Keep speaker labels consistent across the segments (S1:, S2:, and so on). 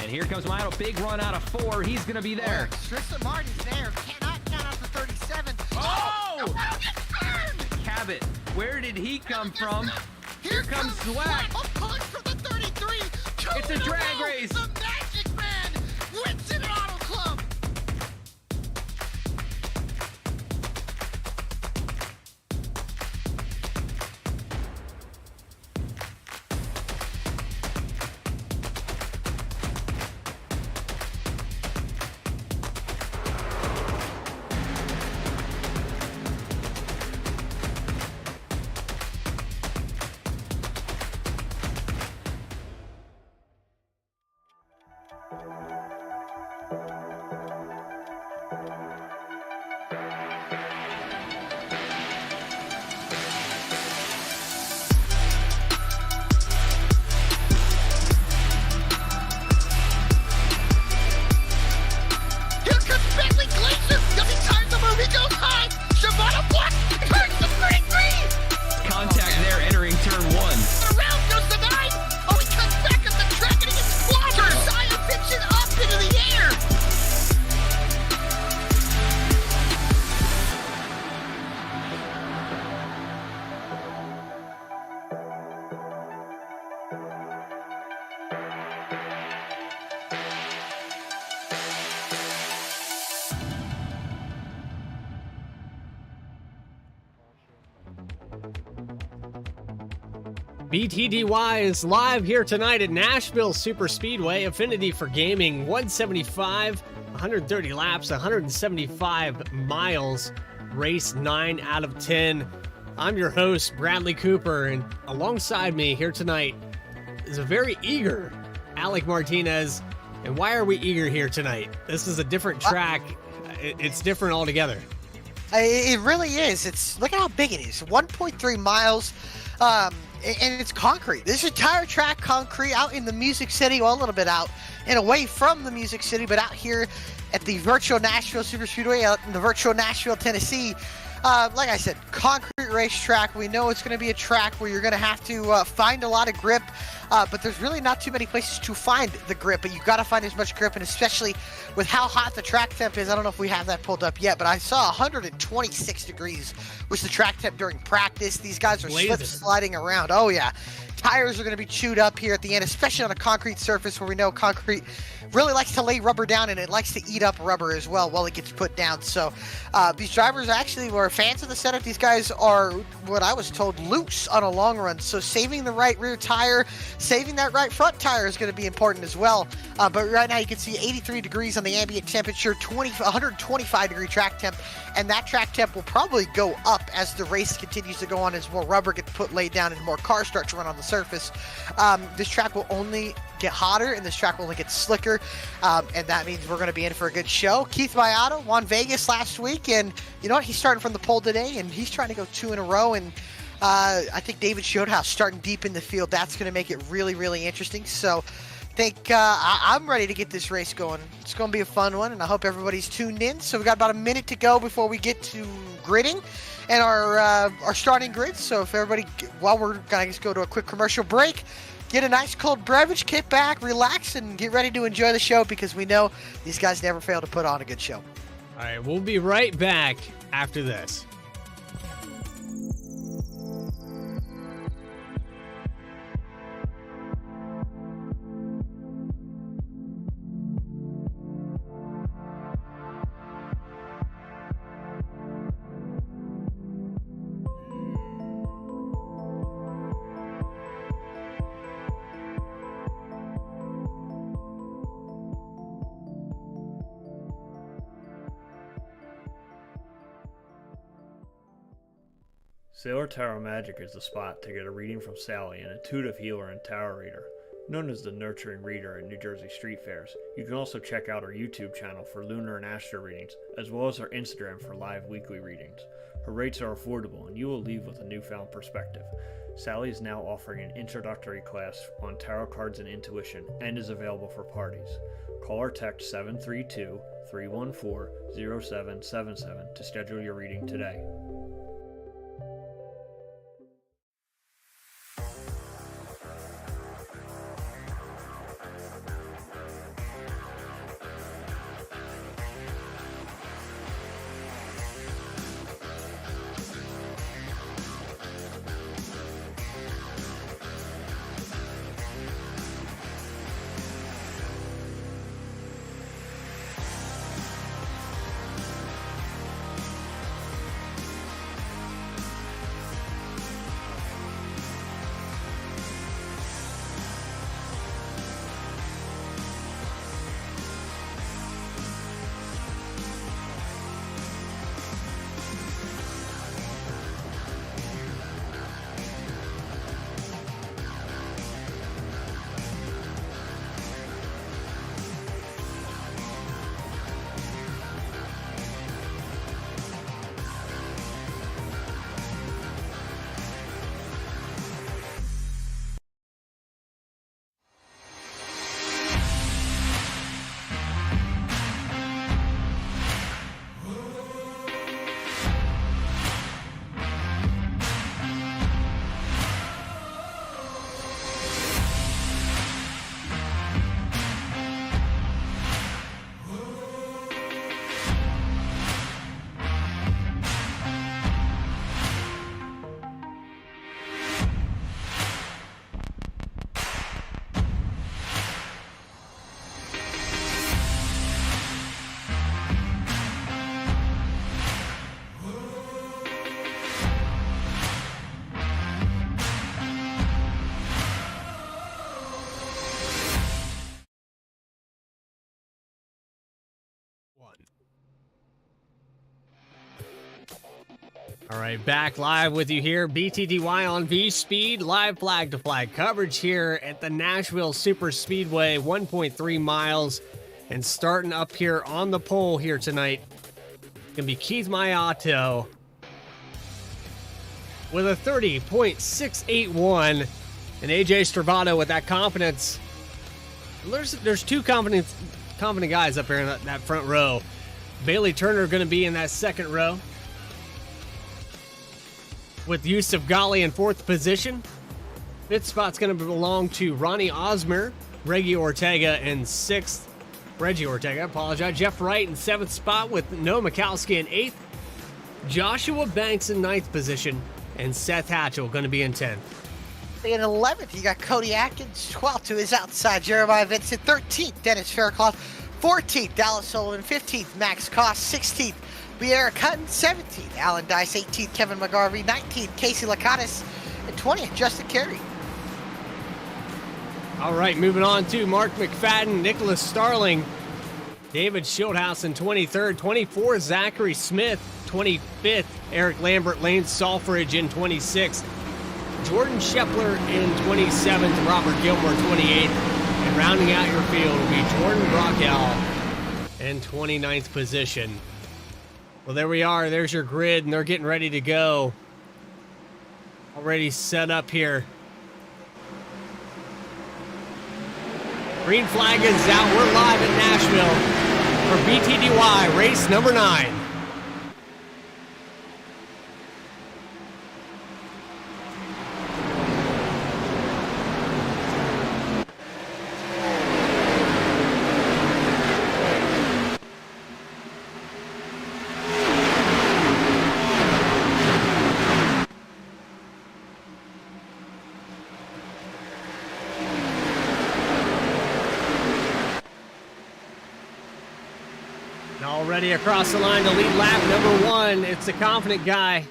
S1: And here comes Milo, big run out of 4. He's going to be there.
S2: Tristan Martin's there, cannot count out the 37.
S1: Oh! Cabot, where did he come from? Here comes Zwack.
S2: A push for the 33.
S1: It's a drag race.
S2: The Magic Man wins it at Auto Club.
S1: Contact there entering turn 1.
S2: Around goes the 9. Oh, he comes back up the track and he gets clobbered. Josiah picks it up into the air.
S3: BTDY is live here tonight at Nashville Superspeedway. Affinity for Gaming, 175, 130 laps, 175 miles, race 9 out of 10. I'm your host, Bradley Cooper, and alongside me here tonight is a very eager Alec Martinez. And why are we eager here tonight? This is a different track. It's different altogether.
S2: It really is. Look at how big it is. 1.3 miles. And it's concrete. This entire track concrete out in the Music City, well, a little bit out and away from the Music City, but out here at the virtual Nashville Superspeedway out in the virtual Nashville, Tennessee. Like I said, concrete racetrack. We know it's going to be a track where you're going to have to find a lot of grip, but there's really not too many places to find the grip, but you've got to find as much grip, and especially with how hot the track temp is. I don't know if we have that pulled up yet, but I saw 126 degrees was the track temp during practice. These guys are slip sliding around. Oh, yeah. Tires are going to be chewed up here at the end, especially on a concrete surface where we know concrete really likes to lay rubber down, and it likes to eat up rubber as well while it gets put down. So these drivers actually were fans of the setup. These guys are, what I was told, loose on a long run. So saving the right rear tire, saving that right front tire is going to be important as well. But right now you can see 83 degrees on the ambient temperature, 125 degree track temp, and that track temp will probably go up as the race continues to go on, as more rubber gets laid down and more cars start to run on the surface. This track will only get hotter, and this track will only get slicker, and that means we're going to be in for a good show. Keith Viato won Vegas last week, and you know what? He's starting from the pole today, and he's trying to go 2 in a row, and I think David showed how starting deep in the field, that's going to make it really, really interesting. So I think I'm ready to get this race going. It's going to be a fun one, and I hope everybody's tuned in. So we got about a minute to go before we get to gridding and our starting grid. So if everybody, while we're going to just go to a quick commercial break, get a nice cold beverage, kick back, relax, and get ready to enjoy the show, because we know these guys never fail to put on a good show.
S3: All right, we'll be right back after this.
S4: Sailor Tarot Magic is the spot to get a reading from Sally, an intuitive healer and tarot reader. Known as the Nurturing Reader at New Jersey street fairs, you can also check out our YouTube channel for lunar and astro readings, as well as our Instagram for live weekly readings. Her rates are affordable, and you will leave with a newfound perspective. Sally is now offering an introductory class on tarot cards and intuition, and is available for parties. Call or text 732-314-0777 to schedule your reading today.
S3: All right, back live with you here. BTDY on VSPEED, live flag-to-flag coverage here at the Nashville Superspeedway, 1.3 miles. And starting up here on the pole here tonight, going to be Keith Maiato with a 30.681. And AJ Stravato with that confidence. There's two confident guys up here in that front row. Bailey Turner going to be in that second row, with Yusuf Ghali in fourth position. Fifth spot's going to belong to Ronnie Osmer, Reggie Ortega in sixth. Jeff Wright in seventh spot, with Noah Mikowski in eighth. Joshua Banks in ninth position, and Seth Hatchell going to be in 10th.
S2: In 11th, you got Cody Atkins. 12th to his outside, Jeremiah Vincent. 13th, Dennis Faircloth. 14th, Dallas Sullivan. 15th, Max Koss. 16th, Eric Hutton. 17th, Alan Dice. 18th, Kevin McGarvey. 19th, Casey Lakatos. And 20th, Justin Carey.
S3: All right, moving on to Mark McFadden, Nicholas Starling, David Schildhouse in 23rd, 24th, Zachary Smith, 25th, Eric Lambert, Lane Salfridge in 26th, Jordan Shepler in 27th, Robert Gilmore 28th, and rounding out your field will be Jordan Brockel in 29th position. Well, there we are. There's your grid, and they're getting ready to go. Already set up here. Green flag is out. We're live at Nashville for BTDY race number 9. Already across the line to lead lap number 1. It's the confident guy,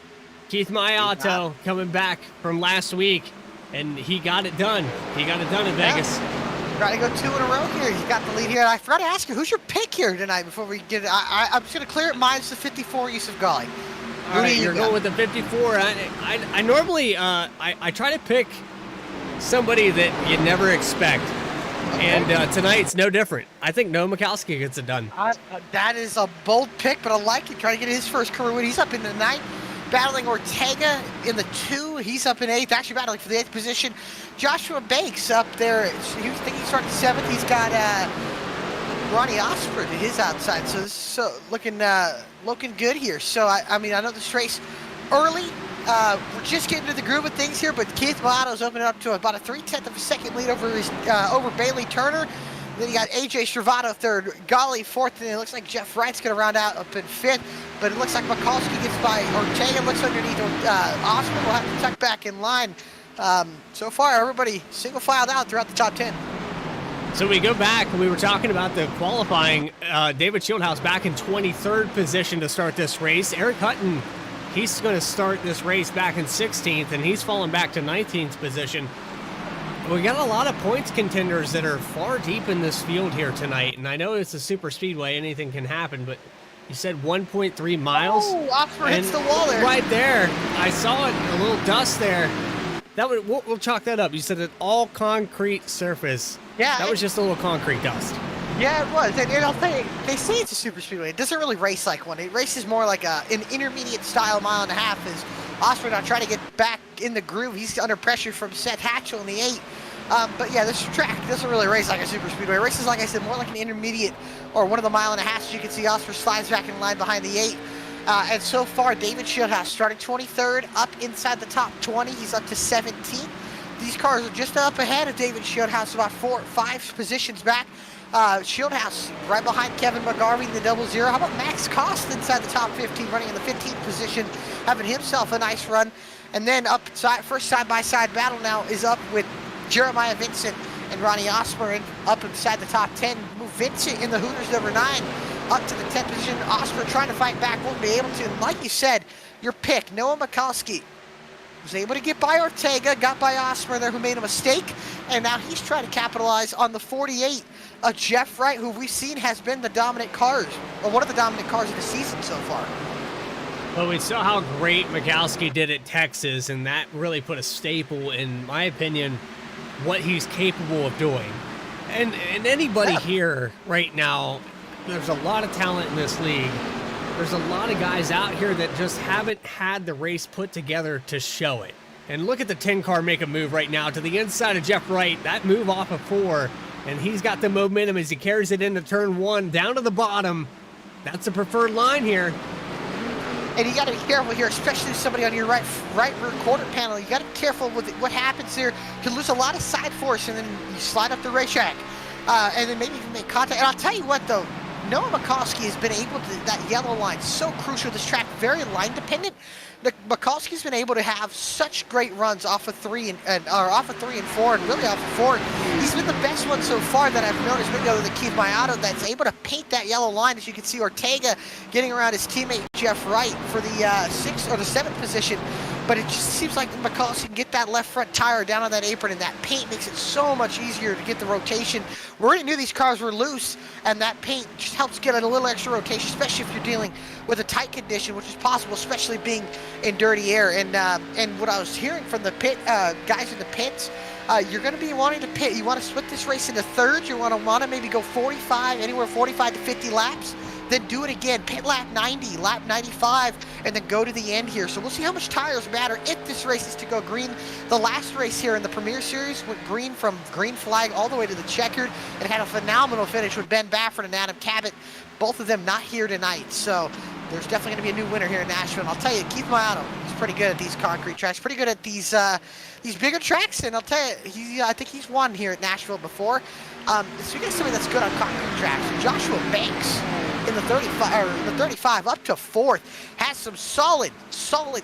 S3: Keith Maiato, coming back from last week, and he got it done. He got it done in Vegas.
S2: Trying to go 2 in a row here. He got the lead here. I forgot to ask you, who's your pick here tonight before we get it? I'm just going to clear it. Mine's the 54, Yusuf Ghali.
S3: All right, you're going with the 54. I normally, I try to pick somebody that you never expect. Okay. And tonight's no different. I think Noah Mikowski gets it done.
S2: That is a bold pick, but I like it. Trying to get his first career win. He's up in the 9th, battling Ortega in the 2. He's up in 8th, actually battling for the 8th position. Joshua Banks up there. I think he's starting 7th. He's got Ronnie Osprey to his outside. So this is looking good here. So I mean, I know this race early. We're just getting to the groove of things here, but Keith Maiato's opening up to about a 3/10 of a second lead over Bailey Turner. Then you got AJ Stravato 3rd, Ghali 4th, and it looks like Jeff Wright's going to round out up in 5th. But it looks like Mikulski gets by Ortega, looks underneath Osman will have to tuck back in line. So far, everybody single filed out throughout the top 10.
S3: So we go back, we were talking about the qualifying. David Schildhouse back in 23rd position to start this race. Eric Hutton, he's going to start this race back in 16th, and he's fallen back to 19th position. We got a lot of points contenders that are far deep in this field here tonight, and I know it's a super speedway, anything can happen, but you said 1.3 miles?
S2: Oh, Oxford hits the wall there.
S3: Right there. I saw it, a little dust there. We'll chalk that up. You said an all-concrete surface.
S2: Yeah.
S3: That was just a little concrete dust.
S2: Yeah, it was. And I'll tell you, they say it's a super speedway. It doesn't really race like one. It races more like an intermediate style 1.5 miles as Osprey now trying to get back in the groove. He's under pressure from Seth Hatchell in the 8. But yeah, this track doesn't really race like a super speedway. It races, like I said, more like an intermediate or one of the 1.5 miles. As you can see, Osprey slides back in line behind the 8. And so far, David Schildhouse starting 23rd, up inside the top 20. He's up to 17th. These cars are just up ahead of David Schildhouse, about 4-5 positions back. Schildhouse right behind Kevin McGarvey in the 00. How about Max Koss inside the top 15, running in the 15th position, having himself a nice run. And then first side-by-side battle now is up with Jeremiah Vincent and Ronnie Osmer up inside the top 10. Move Vincent in the Hooters number 9 up to the 10th position. Osmer trying to fight back, won't be able to. And like you said, your pick, Noah Mikowski, was able to get by Ortega, got by Osmer there, who made a mistake, and now he's trying to capitalize on the 48 of Jeff Wright, who we've seen has been the dominant cars, or one of the dominant cars of the season so far.
S3: But we saw how great Mikowski did at Texas, and that really put a staple, in my opinion, what he's capable of doing. And anybody here right now, there's a lot of talent in this league. There's a lot of guys out here that just haven't had the race put together to show it. And look at the 10 car make a move right now to the inside of Jeff Wright. That move off of 4, and he's got the momentum as he carries it into turn 1 down to the bottom. That's a preferred line here.
S2: And you got to be careful here, especially somebody on your right rear quarter panel. You got to be careful with what happens here. You can lose a lot of side force, and then you slide up the racetrack, and then maybe you can make contact. And I'll tell you what, though, Noah Mikowski has been able to, that yellow line, so crucial. This track, very line dependent. Mikowski's been able to have such great runs off of 3 and 4, and really off of 4. He's been the best one so far that I've noticed. Maybe other than Keith Mayato, that's able to paint that yellow line. As you can see, Ortega getting around his teammate Jeff Wright for the 6th or the 7th position. But it just seems like Mikowski can get that left front tire down on that apron, and that paint makes it so much easier to get the rotation. We already knew these cars were loose, and that paint just helps get a little extra rotation, especially if you're dealing with a tight condition, which is possible, especially being in dirty air. And what I was hearing from the pit guys in the pits, you're going to be wanting to pit. You want to split this race into thirds. You want to maybe go 45, anywhere 45 to 50 laps. Then do it again, pit lap 90, lap 95, and then go to the end here. So we'll see how much tires matter if this race is to go green. The last race here in the Premier Series went green from green flag all the way to the checkered, and had a phenomenal finish with Ben Baffert and Adam Cabot, both of them not here tonight. So there's definitely going to be a new winner here in Nashville. And I'll tell you, Keith Mayato, he's pretty good at these concrete tracks, pretty good at these bigger tracks, and I'll tell you, I think he's won here at Nashville before. So you got somebody that's good on concrete tracks. Joshua Banks in the 35 up to 4th, has some solid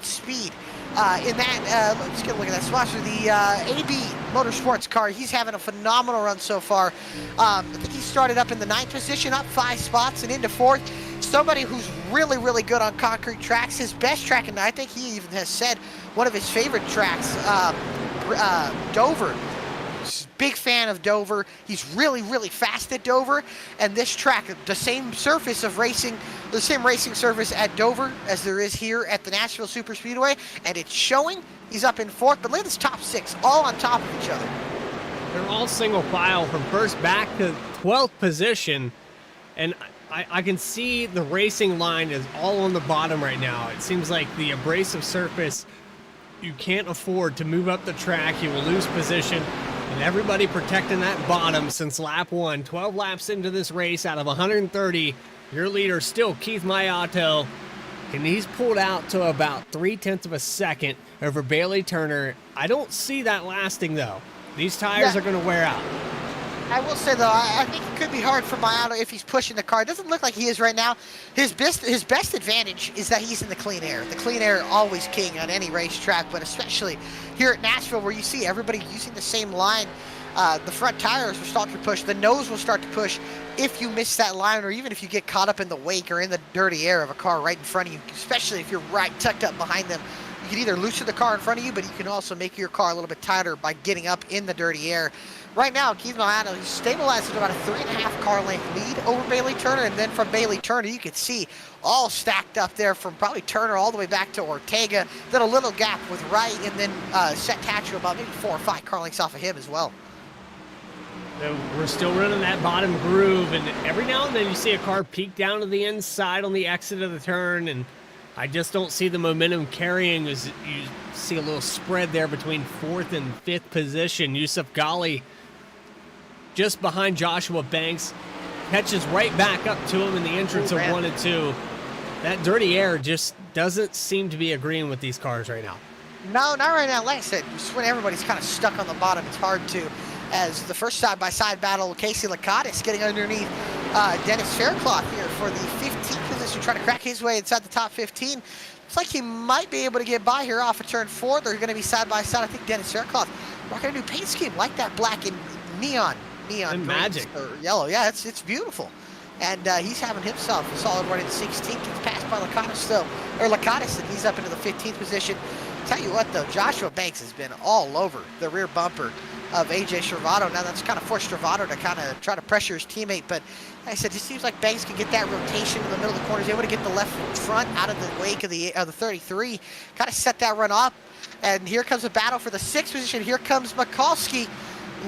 S2: speed in that. Let's get a look at that sponsor, the AB Motorsports car. He's having a phenomenal run so far. I think he started up in the 9th position, up 5 spots and into 4th. Somebody who's really good on concrete tracks. His best track, and I think he even has said one of his favorite tracks, Dover. Big fan of Dover. He's really fast at Dover, and this track, the same surface of racing, the same racing surface at Dover as there is here at the Nashville Superspeedway, and it's showing. He's up in 4th, but look at this top 6, all on top of each other.
S3: They're all single file from 1st back to 12th position, and I can see the racing line is all on the bottom right now. It seems like the abrasive surface, you can't afford to move up the track. You will lose position. And everybody protecting that bottom since lap 1. 12 laps into this race out of 130. Your leader still Keith Mayato. And he's pulled out to about 0.3 of a second over Bailey Turner. I don't see that lasting, though. These tires are going to wear out.
S2: I will say, though, I think it could be hard for Mayato if he's pushing the car. It doesn't look like he is right now. His best advantage is that he's in the clean air. The clean air always king on any racetrack, but especially here at Nashville, where you see everybody using the same line. The front tires will start to push. The nose will start to push if you miss that line, or even if you get caught up in the wake or in the dirty air of a car right in front of you, especially if you're right tucked up behind them. You can either loosen the car in front of you, but you can also make your car a little bit tighter by getting up in the dirty air. Right now, Keith Mayato, he's stabilized at about a 3.5 car length lead over Bailey Turner, and then from Bailey Turner, you can see all stacked up there from probably Turner all the way back to Ortega, then a little gap with Wright, and then Seth Tatchell about maybe 4 or 5 car lengths off of him as well.
S3: So we're still running that bottom groove, and every now and then you see a car peek down to the inside on the exit of the turn, and I just don't see the momentum carrying as you see a little spread there between 4th and 5th position. Yusuf Ghali just behind Joshua Banks, catches right back up to him in the entrance of 1 and 2. That dirty air just doesn't seem to be agreeing with these cars right now.
S2: No, not right now. Like I said, just when everybody's kind of stuck on the bottom, it's hard to. As the first side-by-side battle, Casey Lakatos getting underneath Dennis Faircloth here for the 15th position, trying to crack his way inside the top 15. Looks like he might be able to get by here off of turn 4. They're going to be side-by-side. I think Dennis Faircloth rocking a new paint scheme like that black and neon
S3: and magic
S2: or yellow. Yeah, it's beautiful. And he's having himself a solid run in 16th. He's passed by Lakatos still, or Lakatos, and he's up into the 15th position. Tell you what, though, Joshua Banks has been all over the rear bumper of AJ Stravato. Now that's kind of forced Stravato to kind of try to pressure his teammate, but like I said, it seems like Banks can get that rotation in the middle of the corner. He's able to get the left front out of the wake of the 33, kind of set that run up. And here comes a battle for the 6th position. Here comes Mikulski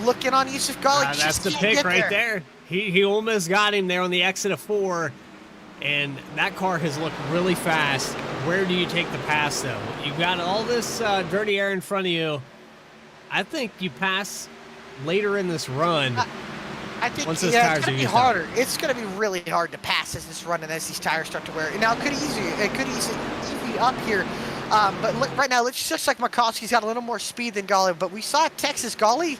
S2: looking on Yusuf Gali.
S3: That's the pick right there. He almost got him there on the exit of 4, and that car has looked really fast. Where do you take the pass, though? You've got all this dirty air in front of you. I think you pass later in this run.
S2: I think
S3: once those
S2: it's
S3: tires
S2: going to be
S3: are
S2: harder. It's going to be really hard to pass as this run and as these tires start to wear. Now, it could easily easy up here. But right now, it's just like Mikulski's got a little more speed than Gali. But we saw Texas Gali,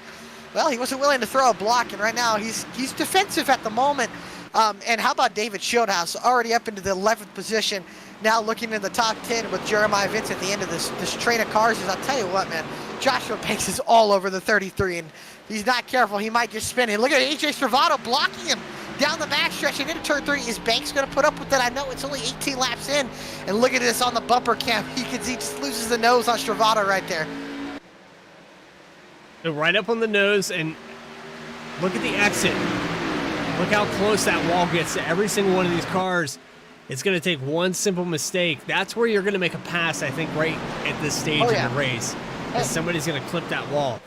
S2: well, he wasn't willing to throw a block. And right now, he's defensive at the moment. And how about David Shieldhouse already up into the 11th position, now looking in the top 10 with Jeremiah Vince at the end of this train of cars. I'll tell you what, man, Joshua Banks is all over the 33, and if he's not careful, he might just spin it. Look at AJ Stravato blocking him down the backstretch and into turn 3. Is Banks going to put up with that? I know it's only 18 laps in, and look at this on the bumper cam. He just loses the nose on Stravato right there.
S3: So right up on the nose, and look at the exit. Look how close that wall gets to every single one of these cars. It's going to take one simple mistake. That's where you're going to make a pass, I think, right at this stage in the race. Because somebody's going to clip that wall.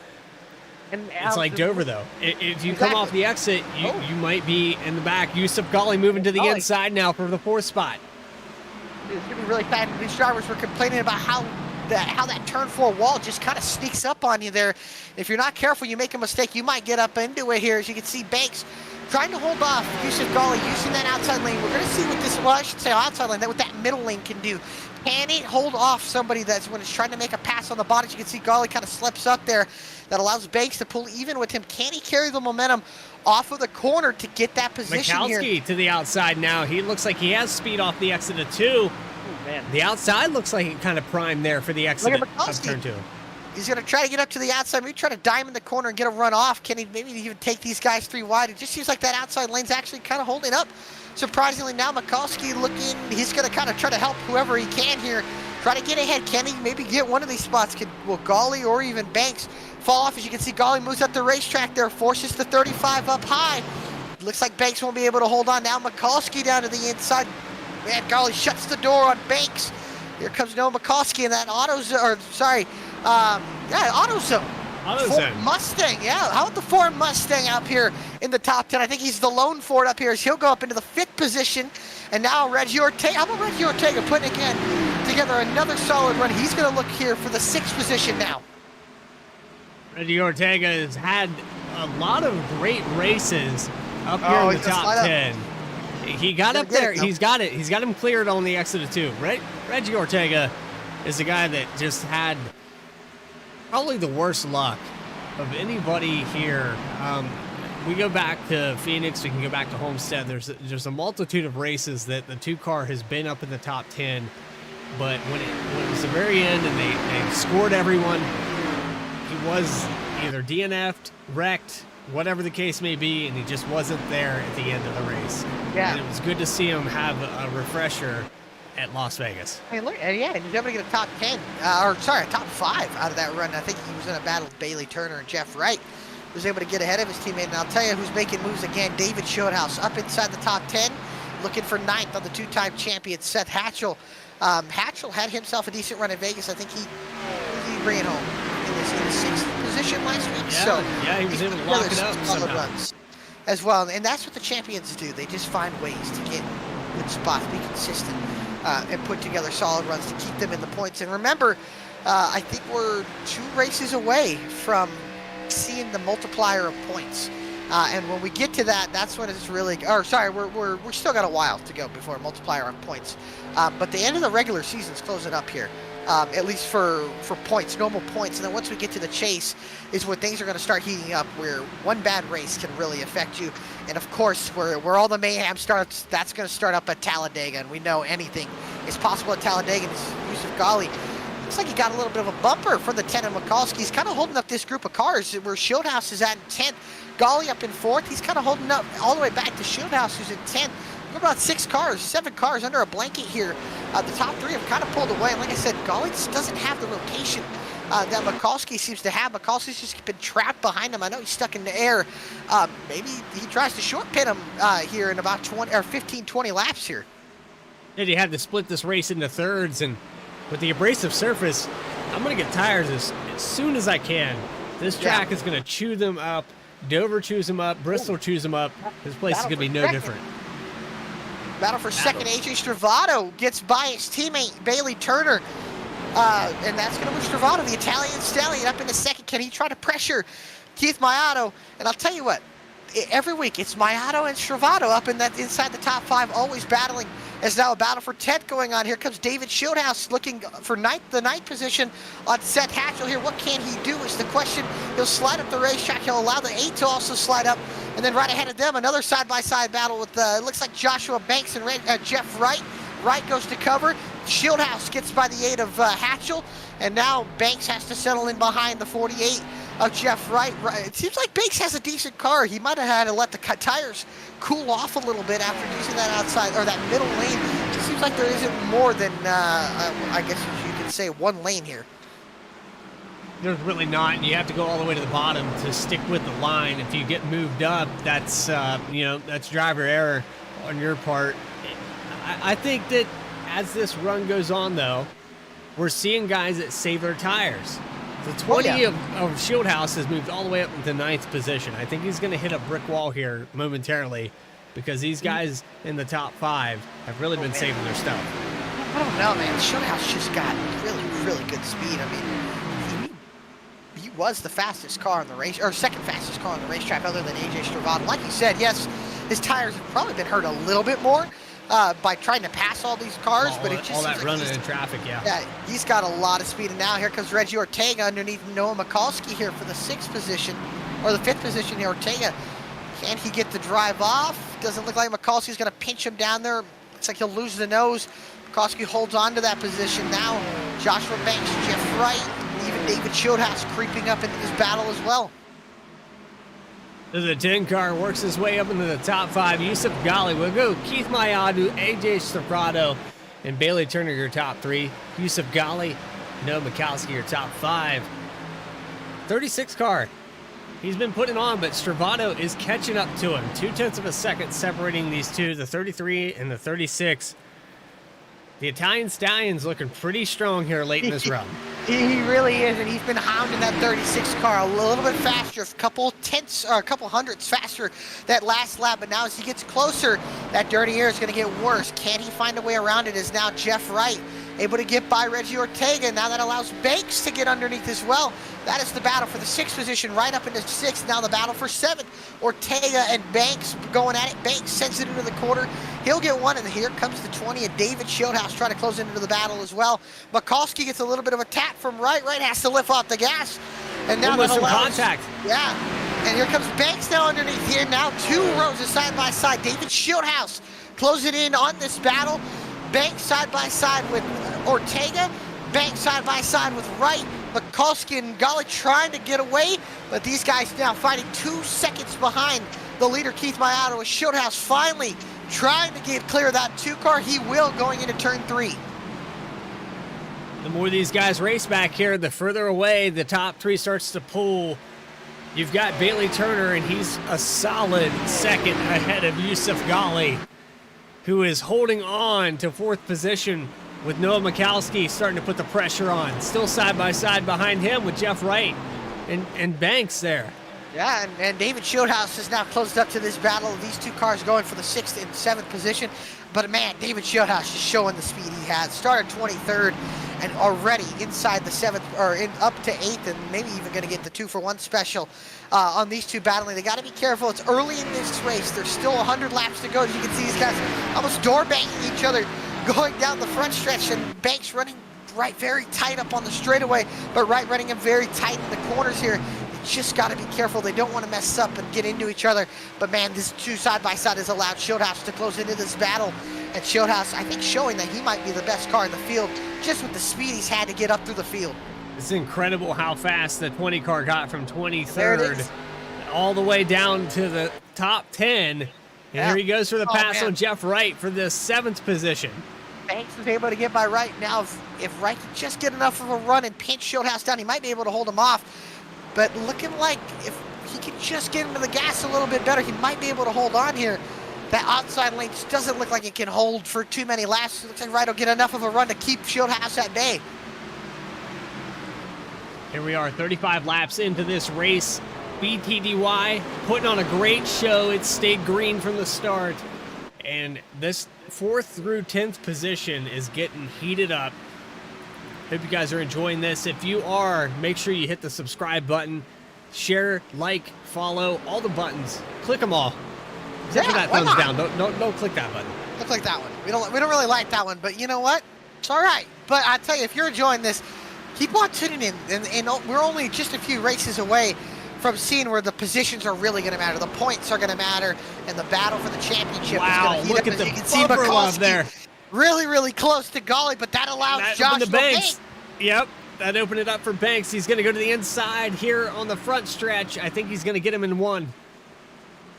S2: And
S3: it's like Dover, though. If you come off the exit, you might be in the back. Yusuf Gali moving to the inside now for the 4th spot.
S2: It's going to be really bad. These drivers were complaining about how that turn 4 wall just kind of sneaks up on you there. If you're not careful, you make a mistake, you might get up into it here. As you can see, Banks trying to hold off Yusuf Gali using that outside lane. We're going to see what this, well, I should say outside lane, what that middle lane can do. Can it hold off somebody that's when it's trying to make a pass on the bottom? As you can see, Gali kind of slips up there. That allows Banks to pull even with him. Can he carry the momentum off of the corner to get that position here?
S3: Mikulski to the outside now. He looks like he has speed off the exit of 2.
S2: Man.
S3: The outside looks like it kind of primed there for the exit of turn 2.
S2: He's going to try to get up to the outside, maybe try to diamond the corner and get a run off. Can he maybe even take these guys 3 wide? It just seems like that outside lane's actually kind of holding up. Surprisingly, now Mikulski looking, he's going to kind of try to help whoever he can here. Try to get ahead. Can he maybe get one of these spots? Will Gali or even Banks fall off? As you can see, Gali moves up the racetrack there, forces the 35 up high. Looks like Banks won't be able to hold on. Now Mikulski down to the inside. Man, Gali shuts the door on Banks. Here comes Noah Mikulski in that AutoZone. Ford Mustang, yeah. How about the Ford Mustang up here in the top 10? I think he's the lone Ford up here as he'll go up into the 5th position. And now Reggie Ortega, how about Reggie Ortega putting again together another solid run? He's going to look here for the 6th position now.
S3: Reggie Ortega has had a lot of great races up here in the top 10. He got up there. He's got it. He's got him cleared on the exit of 2. Reggie Ortega is the guy that just had probably the worst luck of anybody here. We go back to Phoenix. We can go back to Homestead. There's a multitude of races that the 2 car has been up in the top 10. But when it was the very end and they scored everyone, he was either DNF'd, wrecked, whatever the case may be, and he just wasn't there at the end of the race.
S2: Yeah.
S3: And it was good to see him have a refresher at Las Vegas.
S2: I mean, look, and yeah, and he's able to get a top 10, a top 5 out of that run. I think he was in a battle with Bailey Turner and Jeff Wright. Was able to get ahead of his teammate, and I'll tell you who's making moves again. David Shieldhouse up inside the top 10, looking for 9th on the 2-time champion Seth Hatchell. Hatchell had himself a decent run in Vegas. I think he bring it home in the 6th position last week.
S3: Yeah,
S2: so
S3: he was able to lock it up somehow.
S2: Runs as well, and that's what the champions do. They just find ways to get good spots, be consistent, and put together solid runs to keep them in the points. And remember, I think we're 2 races away from seeing the multiplier of points. And when we get to that, that's when it's really, we're still got a while to go before a multiplier on points. But the end of the regular season's closing up here, at least for points, normal points. And then once we get to the chase is when things are going to start heating up, where one bad race can really affect you. And of course, where all the mayhem starts, that's going to start up at Talladega. And we know anything is possible at Talladega. And Yusuf Gali, looks like he got a little bit of a bumper from the 10 and Mikulski. He's kind of holding up this group of cars where Shieldhouse is at in 10th. Gali up in 4th. He's kind of holding up all the way back to Shieldhouse, who's in 10th. about 7 cars under a blanket here. The top 3 have kind of pulled away. And like I said, Golly just doesn't have the rotation that Mikulski seems to have. Mikulski's just been trapped behind him. I know he's stuck in the air. Maybe he tries to short pit him here in about 15, 20 laps here.
S3: And you had to split this race into thirds, and with the abrasive surface, I'm going to get tires as soon as I can. This track is going to chew them up. Dover chews them up. Bristol chews them up. This place is going to be no different.
S2: Battle for second. AJ Stravato gets by his teammate Bailey Turner. And that's going to move Stravato, the Italian stallion, up into second. Can he try to pressure Keith Maiato? And I'll tell you what, every week it's Maiato and Stravato up in that inside the top 5, always battling. There's now a battle for 10th going on. Here comes David Shieldhouse looking for the ninth position on Seth Hatchell here. What can he do is the question. He'll slide up the racetrack. He'll allow the 8 to also slide up. And then right ahead of them, another side-by-side battle with, it looks like Joshua Banks and Jeff Wright. Wright goes to cover. Shieldhouse gets by the 8 of Hatchell. And now Banks has to settle in behind the 48 of Jeff Wright. It seems like Banks has a decent car. He might have had to let the tires cool off a little bit after using that outside or that middle lane. It seems like there isn't more than, I guess you could say, 1 lane here.
S3: There's really not, and you have to go all the way to the bottom to stick with the line. If you get moved up, that's that's driver error on your part. I think that as this run goes on, though, we're seeing guys that save their tires. The 20 of Shieldhouse has moved all the way up into 9th position. I think he's going to hit a brick wall here momentarily because these guys in the top 5 have really been saving their stuff.
S2: I don't know, man. Shieldhouse just got really, really good speed. I mean, he was the fastest car on the race, or second fastest car on the racetrack other than AJ Stravato. Like you said, yes, his tires have probably been hurt a little bit more by trying to pass all these cars, but it just
S3: all that
S2: like
S3: running in traffic,
S2: yeah, he's got a lot of speed. And now here comes Reggie Ortega underneath Noah Mikulski here for the 6th position, or the 5th position here. Ortega, can he get the drive off? Doesn't look like Mikulski's going to pinch him down there. Looks like he'll lose the nose. Mikulski holds on to that position now. Joshua Banks, Jeff Wright, even David Shieldhouse creeping up into this battle as well.
S3: The 10 car works his way up into the top 5. Yusuf Ghali will go. Keith Mayadu, AJ Stravato, and Bailey Turner, your top 3. Yusuf Ghali, Noah Mikulski, your top 5. 36 car. He's been putting on, but Stravato is catching up to him. 0.2 of a second separating these two, the 33 and the 36. The Italian Stallion's looking pretty strong here late in this run.
S2: He really is, and he's been hounding that 36 car a little bit faster, a couple tenths or a couple hundredths faster that last lap. But now as he gets closer, that dirty air is going to get worse. Can he find a way around it? Is now Jeff Wright able to get by Reggie Ortega. Now that allows Banks to get underneath as well. That is the battle for the 6th position, right up into 6th. Now the battle for 7th. Ortega and Banks going at it. Banks sends it into the quarter. He'll get one, and here comes the 20 of David Shieldhouse trying to close into the battle as well. Mikulski gets a little bit of a tap from Wright. Wright has to lift off the gas. And now that allows,
S3: contact.
S2: Yeah. And here comes Banks now underneath here. Now 2 rows of side by side. David Shieldhouse closing in on this battle. Banks side by side with Ortega. Banks side by side with Wright. Mikulski and Ghali trying to get away, but these guys now fighting 2 seconds behind the leader, Keith Mayado, with Shieldhouse finally trying to get clear of that 2 car. He will going into turn 3.
S3: The more these guys race back here, the further away the top 3 starts to pull. You've got Bailey Turner, and he's a solid second ahead of Yusuf Ghali, who is holding on to 4th position with Noah Mikulski starting to put the pressure on. Still side by side behind him with Jeff Wright and Banks there.
S2: Yeah, and David Shieldhouse has now closed up to this battle. These 2 cars going for the 6th and 7th position. But man, David Shieldhouse just showing the speed he has. Started 23rd and already inside the 7th, or up to 8th, and maybe even going to get the 2-for-1 special on these 2 battling. They got to be careful. It's early in this race. There's still 100 laps to go. As you can see, these guys almost door banging each other going down the front stretch, and Banks running Wright very tight up on the straightaway, but Wright running him very tight in the corners here. Just got to be careful. They don't want to mess up and get into each other. But man, this 2 side by side has allowed Shieldhouse to close into this battle. And Shieldhouse, I think, showing that he might be the best car in the field, just with the speed he's had to get up through the field.
S3: It's incredible how fast the 20 car got from 23rd all the way down to the top 10. And here he goes for the
S2: Oh,
S3: pass
S2: man.
S3: on Jeff Wright for the 7th position.
S2: Banks was able to get by Wright. Now, if Wright can just get enough of a run and pinch Shieldhouse down, he might be able to hold him off. But looking like if he can just get into the gas a little bit better, he might be able to hold on here. That outside lane just doesn't look like it can hold for too many laps. It looks like Wright will get enough of a run to keep Shieldhouse at bay.
S3: Here we are, 35 laps into this race. BTDY putting on a great show. It stayed green from the start. And this 4th through 10th position is getting heated up. Hope you guys are enjoying this. If you are, make sure you hit the subscribe button. Share, like, follow, all the buttons. Click them all. Except for that
S2: why
S3: thumbs
S2: not?
S3: down. Don't click that button.
S2: Look like that one. We don't really like that one, but you know what? It's all right. But I tell you, if you're enjoying this, keep on tuning in. And we're only just a few races away from seeing where the positions are really going to matter. The points are going to matter, and the battle for the championship
S3: Wow,
S2: is going to heat
S3: look
S2: up.
S3: at the
S2: As you can see
S3: bumper love
S2: Mikulski
S3: there.
S2: really, really close to Golly, but that allows
S3: That
S2: Joshua
S3: opened the Banks.
S2: Banks.
S3: Yep, that opened it up for Banks. He's going to go to the inside here on the front stretch. I think he's going to get him in one.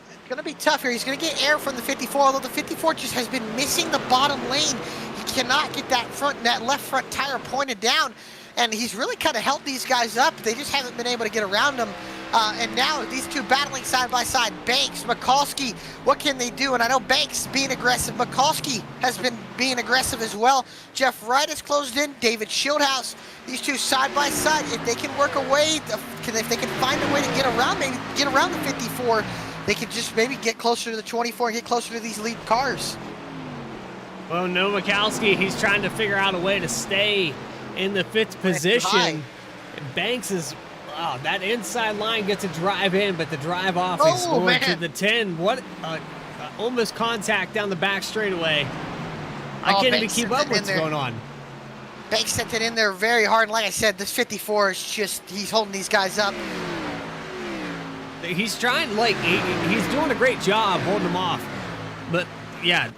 S2: It's going to be tough here. He's going to get air from the 54, although the 54 just has been missing the bottom lane. He cannot get that left front tire pointed down, and he's really kind of held these guys up. They just haven't been able to get around him. And now these two battling side by side. Banks, Mikulski, what can they do? And I know Banks being aggressive. Mikulski has been being aggressive as well. Jeff Wright has closed in. David Shieldhouse. These two side by side. If they can work a way, if they can find a way to get around, maybe get around the 54, they could just maybe get closer to the 24 and get closer to these lead cars.
S3: Well, no Mikulski. He's trying to figure out a way to stay in the 5th position. Banks is... Wow, that inside line gets a drive in, but the drive off is going to the 10. What almost contact down the back straightaway. I can't even keep up what's going on.
S2: Banks sent it in there very hard. Like I said, this 54 is just, he's holding these guys up.
S3: He's trying, like, he's doing a great job holding them off. But, yeah,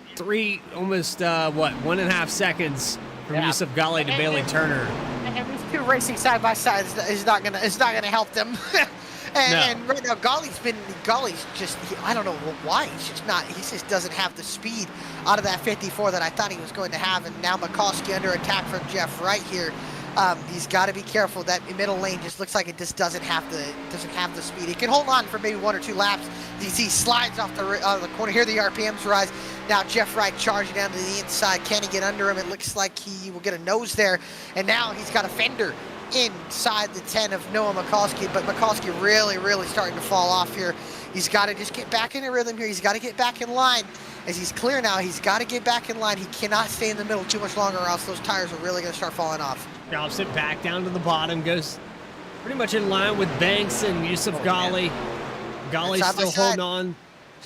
S3: almost 1.5 seconds from Yusuf Ghali to Bailey Turner.
S2: And these two racing side by side is not gonna help them. and right now Ghali's just, I don't know why, he just doesn't have the speed out of that 54 that I thought he was going to have. And now Mikulski under attack from Jeff Wright here. He's got to be careful. That middle lane just looks like it just doesn't have the speed. He can hold on for maybe 1 or 2 laps. You see slides off the corner here. The RPMs rise. Now Jeff Wright charging down to the inside. Can he get under him? It looks like he will get a nose there. And now he's got a fender inside the 10 of Noah Mikulski. But Mikulski really, really starting to fall off here. He's got to just get back in a rhythm here. He's got to get back in line. As he's clear now, he's got to get back in line. He cannot stay in the middle too much longer, or else those tires are really going to start falling off.
S3: Drops it back down to the bottom, goes pretty much in line with Banks and Yusuf Ghali. Ghali's still holding on.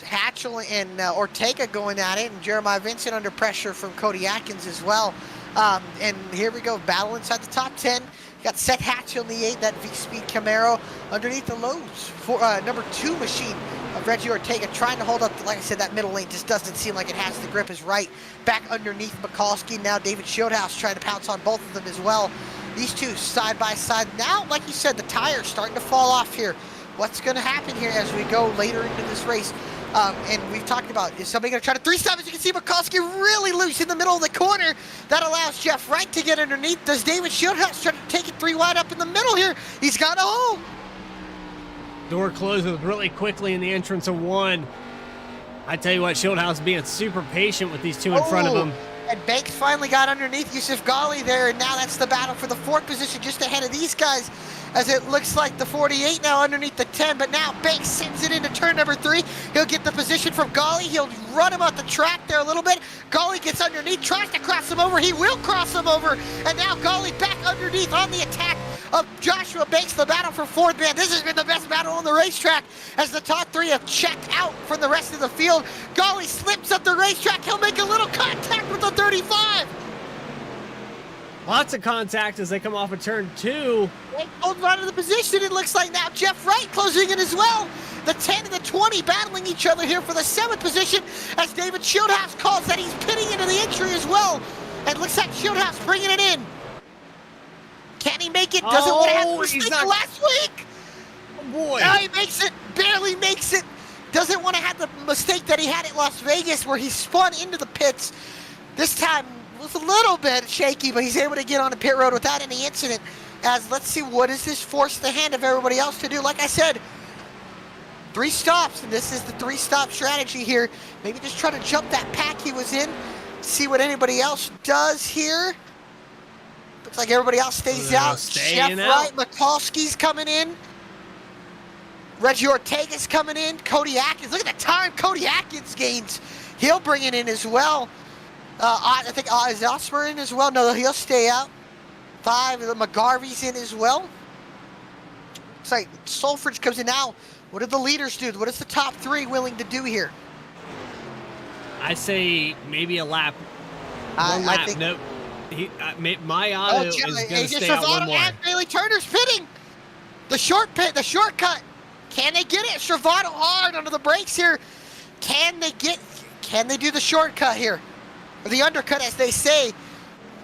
S2: Hatchell and Ortega going at it, and Jeremiah Vincent under pressure from Cody Atkins as well. And here we go, battle inside the top 10. You got Seth Hatchell in the 8, that VSPEED Camaro underneath the lows for number 2 machine of Reggie Ortega, trying to hold up. Like I said, that middle lane just doesn't seem like it has the grip. Is right back underneath Mikulski. Now David Shieldhouse trying to pounce on both of them as well. These two side by side. Now, like you said, the tires starting to fall off here. What's going to happen here as we go later into this race? And we've talked about, is somebody going to try to 3-stop? As you can see, Mikulski really loose in the middle of the corner. That allows Jeff Wright to get underneath. Does David Shieldhouse try to take it 3 wide up in the middle here? He's got a hole.
S3: Door closes really quickly in the entrance of 1. I tell you what, Shieldhouse being super patient with these 2 in front of him.
S2: And Banks finally got underneath Yusuf Ghali there, and now that's the battle for the 4th position just ahead of these guys, as it looks like the 48 now underneath the 10, but now Banks sends it into turn number 3. He'll get the position from Ghali. He'll run him off the track there a little bit. Ghali gets underneath, tries to cross him over. He will cross him over, and now Ghali back underneath on the attack of Joshua Banks. The battle for 4th, man. This has been the best battle on the racetrack, as the top 3 have checked out from the rest of the field. Ghali slips up the racetrack. He'll make a little contact with the 35.
S3: Lots of contact as they come off of turn 2.
S2: Holds on to the position. It looks like now Jeff Wright closing in as well. The 10 and the 20 battling each other here for the 7th position, as David Shieldhouse calls that he's pitting into the entry as well. And looks like Shieldhouse bringing it in. Can he make it? Doesn't want to have the mistake last week.
S3: Oh boy.
S2: Now he makes it, barely makes it. doesn't want to have the mistake that he had at Las Vegas where he spun into the pits. This time was a little bit shaky, but he's able to get on the pit road without any incident. As let's see, what does this force the hand of everybody else to do? Like I said, 3 stops, and this is the 3-stop strategy here. Maybe just try to jump that pack he was in, see what anybody else does here. Looks like everybody else stays out. Jeff Wright, Mikulski's coming in. Reggie Ortega's coming in. Cody Atkins, look at the time Cody Atkins gains. He'll bring it in as well. I think is Osmer in as well? No, he'll stay out. 5, McGarvey's in as well. Looks like Solfridge comes in now. What do the leaders do? What is the top 3 willing to do here?
S3: I say maybe a lap. One lap. Think, nope. My auto is going to stay out one more.
S2: Bailey Turner's pitting. The short pit, the shortcut. Can they get it? Stravato hard under the brakes here. Can they do the shortcut here? Or the undercut, as they say.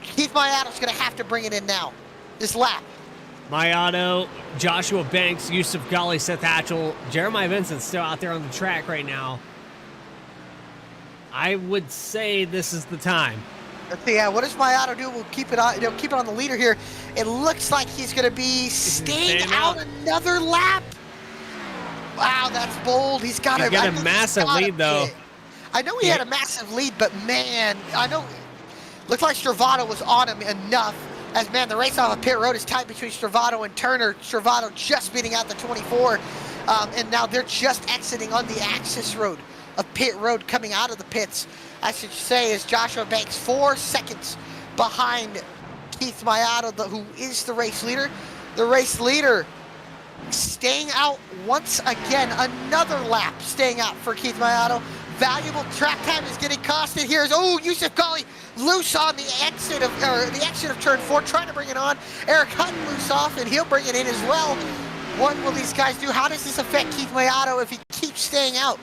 S2: Keith Mayato's going to have to bring it in now. This lap.
S3: Mayato, Joshua Banks, Yusuf Ghali, Seth Hatchell, Jeremiah Vincent's still out there on the track right now. I would say this is the time.
S2: Let's see, what does Mayato do? We'll keep it on. He'll keep it on the leader here. It looks like he's going to be staying out another lap. Wow, that's bold. He's got a
S3: massive lead, though.
S2: I know he had a massive lead, but man, I know. Looks like Stravato was on him enough. As man, the race off of pit road is tight between Stravato and Turner. Stravato just beating out the 24, and now they're just exiting on the access road of pit road coming out of the pits. I should say is Joshua Banks 4 seconds behind Keith Mayato, who is the race leader. The race leader staying out once again, another lap staying out for Keith Mayato. Valuable track time is getting costed here. Yusuf Ghali loose on the exit of turn 4, trying to bring it on. Eric Hutton loose off, and he'll bring it in as well. What will these guys do? How does this affect Keith Mayato if he keeps staying out?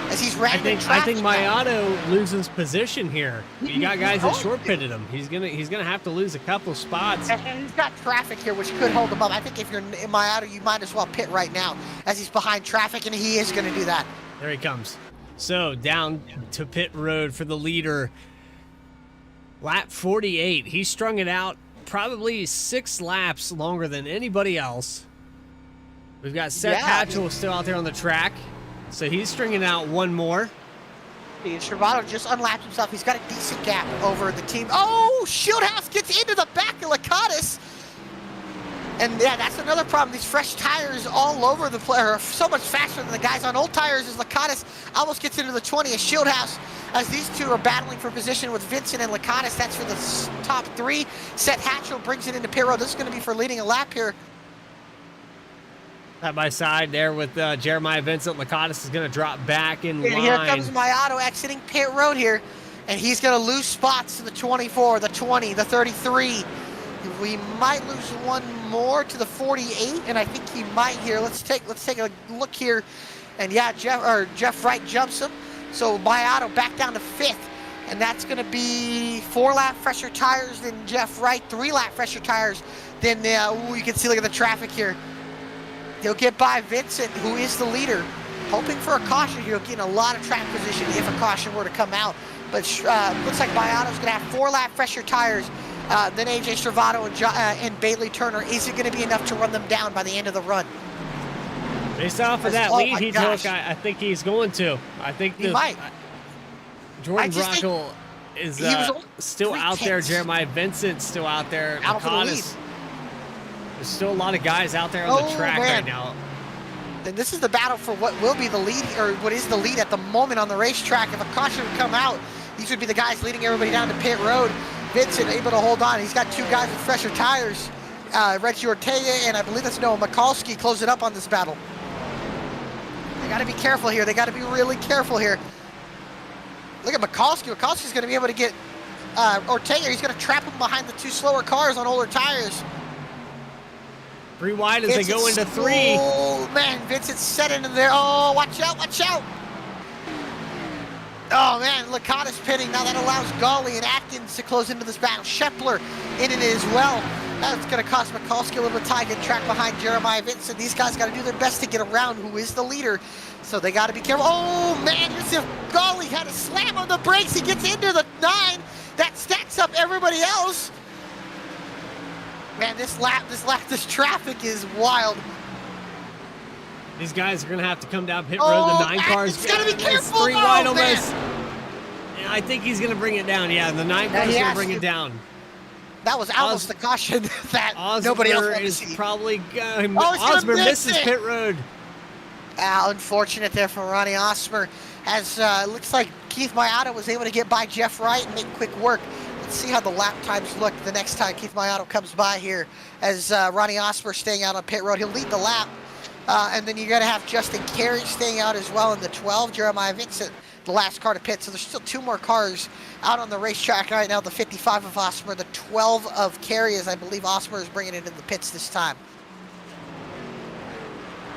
S2: As he's ramming
S3: I think Mayato loses position here. You got guys that short pitted him. He's gonna have to lose a couple spots.
S2: And he's got traffic here, which could hold him up. I think if you're in Mayato, you might as well pit right now, as he's behind traffic, and he is gonna do that.
S3: There he comes. So down to pit road for the leader. Lap 48. He strung it out probably 6 laps longer than anybody else. We've got Seth Hatchell still out there on the track. So he's stringing out one more.
S2: Stravato just unlapped himself. He's got a decent gap over the team. Oh, Shieldhouse gets into the back of Lakatos. And yeah, that's another problem. These fresh tires all over the place are so much faster than the guys on old tires as Lakatos almost gets into the 20 as Shieldhouse, as these two are battling for position with Vincent and Lakatos. That's for the top 3. Seth Hatchell brings it into pit road. This is going to be for leading a lap here.
S3: Side by side there with Jeremiah Vincent. Lakatos is going to drop back in line.
S2: Here comes Mayato exiting pit road here, and he's going to lose spots to the 24, the 20, the 33. We might lose one more to the 48, and I think he might here. Let's take a look here, and yeah, Jeff Wright jumps him. So Mayato back down to 5th, and that's going to be 4 lap fresher tires than Jeff Wright, 3 lap fresher tires. Then you can see, look at the traffic here. He'll get by Vincent, who is the leader. Hoping for a caution here. He'll get in a lot of track position if a caution were to come out. But looks like Mayato's going to have 4 lap fresher tires. Then AJ Stravato and Bailey Turner. Is it going to be enough to run them down by the end of the run?
S3: Based off of that lead he took, I think he's going to. I think
S2: he might.
S3: Jordan Brockel is still out there. Jeremiah Vincent's still out there. Lakatos. There's still a lot of guys out there on the track right now.
S2: Then this is the battle for what will be the lead, or what is the lead at the moment on the racetrack. If a caution would come out, these would be the guys leading everybody down to pit road. Vincent able to hold on. He's got 2 guys with fresher tires. Reggie Ortega and I believe that's Noah Mikulski closing up on this battle. They got to be careful here. They got to be really careful here. Look at Mikulski. Mikulski's going to be able to get Ortega. He's going to trap him behind the 2 slower cars on older tires.
S3: 3 wide as they go into 3.
S2: Oh, man, Vincent's setting in there. Oh, watch out, watch out. Oh, man, Lakatos pitting. Now that allows Ghali and Atkins to close into this battle. Scheffler in it as well. That's going to cost Mikulski a little bit of time getting track behind Jeremiah Vincent. These guys got to do their best to get around who is the leader. So they got to be careful. Oh, man, Yusuf Ghali had a slam on the brakes. He gets into the 9. That stacks up everybody else. Man, this traffic is wild.
S3: These guys are going to have to come down pit road. The 9 cars.
S2: He's got to be careful.
S3: 3 wide almost. Yeah, I think he's going to bring it down. Yeah, the 9 cars is going to bring it down.
S2: That was almost the caution that nobody else wanted to see.
S3: Probably Osmer misses pit road.
S2: Unfortunate there for Ronnie Osmer, as looks like Keith Mayato was able to get by Jeff Wright and make quick work. Let's see how the lap times look the next time Keith Mayato comes by here, as Ronnie Osmer staying out on pit road. He'll lead the lap, and then you're going to have Justin Carey staying out as well in the 12. Jeremiah Vincent, the last car to pit. So there's still 2 more cars out on the racetrack right now. The 55 of Osmer, the 12 of Carey, as I believe Osmer is bringing it in the pits this time.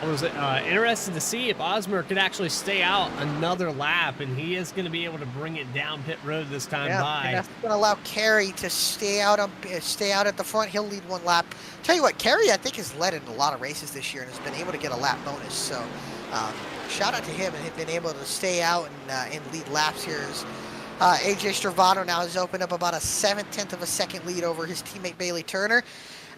S3: I was interested to see if Osmer could actually stay out another lap, and he is going to be able to bring it down pit road this time by.
S2: And that's going to allow Carey to stay out at the front. He'll lead 1 lap. Tell you what, Carey, I think, has led in a lot of races this year and has been able to get a lap bonus. So shout out to him and have been able to stay out and lead laps here. AJ Stravado now has opened up about a 7/10 of a second lead over his teammate Bailey Turner.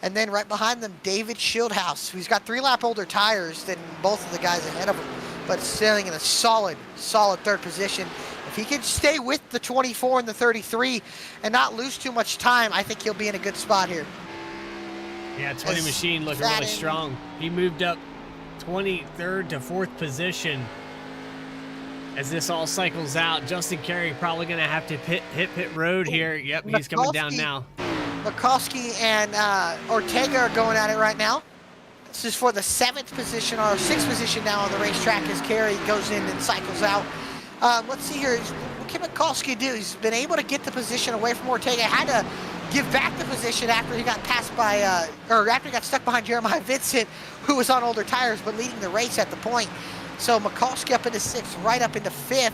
S2: And then right behind them, David Shieldhouse, who's got 3 lap older tires than both of the guys ahead of him, but standing in a solid 3rd position. If he can stay with the 24 and the 33 and not lose too much time, I think he'll be in a good spot here.
S3: Yeah, 20 Machine looking really strong. He moved up 23rd to 4th position. As this all cycles out, Justin Carey probably going to have to hit pit road here. Yep, he's coming down now.
S2: Mikulski and Ortega are going at it right now. This is for the 7th position or 6th position now on the racetrack as Carey goes in and cycles out. Let's see here. What can Mikulski do? He's been able to get the position away from Ortega. Had to give back the position after he got passed by, or after he got stuck behind Jeremiah Vincent, who was on older tires but leading the race at the point. So Mikulski up into 6th, right up into 5th.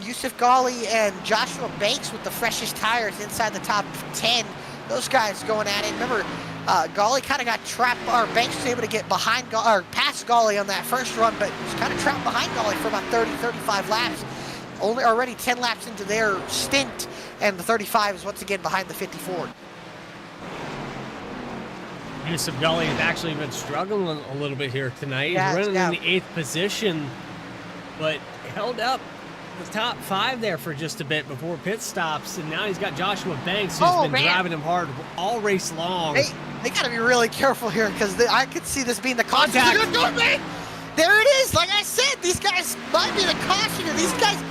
S2: Yusuf Ghali and Joshua Banks with the freshest tires inside the top 10. Those guys going at it. Remember, Ghali kind of got trapped, or Banks was able to get behind or past Ghali on that first run, but was kind of trapped behind Ghali for about 30-35 laps. Already 10 laps into their stint, and the 35 is once again behind the 54.
S3: Yusuf Ghali has actually been struggling a little bit here tonight. He's running in the 8th position, but held up the top 5 there for just a bit before pit stops, and now he's got Joshua Banks, who's been driving him hard all race long.
S2: They got to be really careful here, because I could see this being the contact. There it is. Like I said, these guys might be the caution, and these guys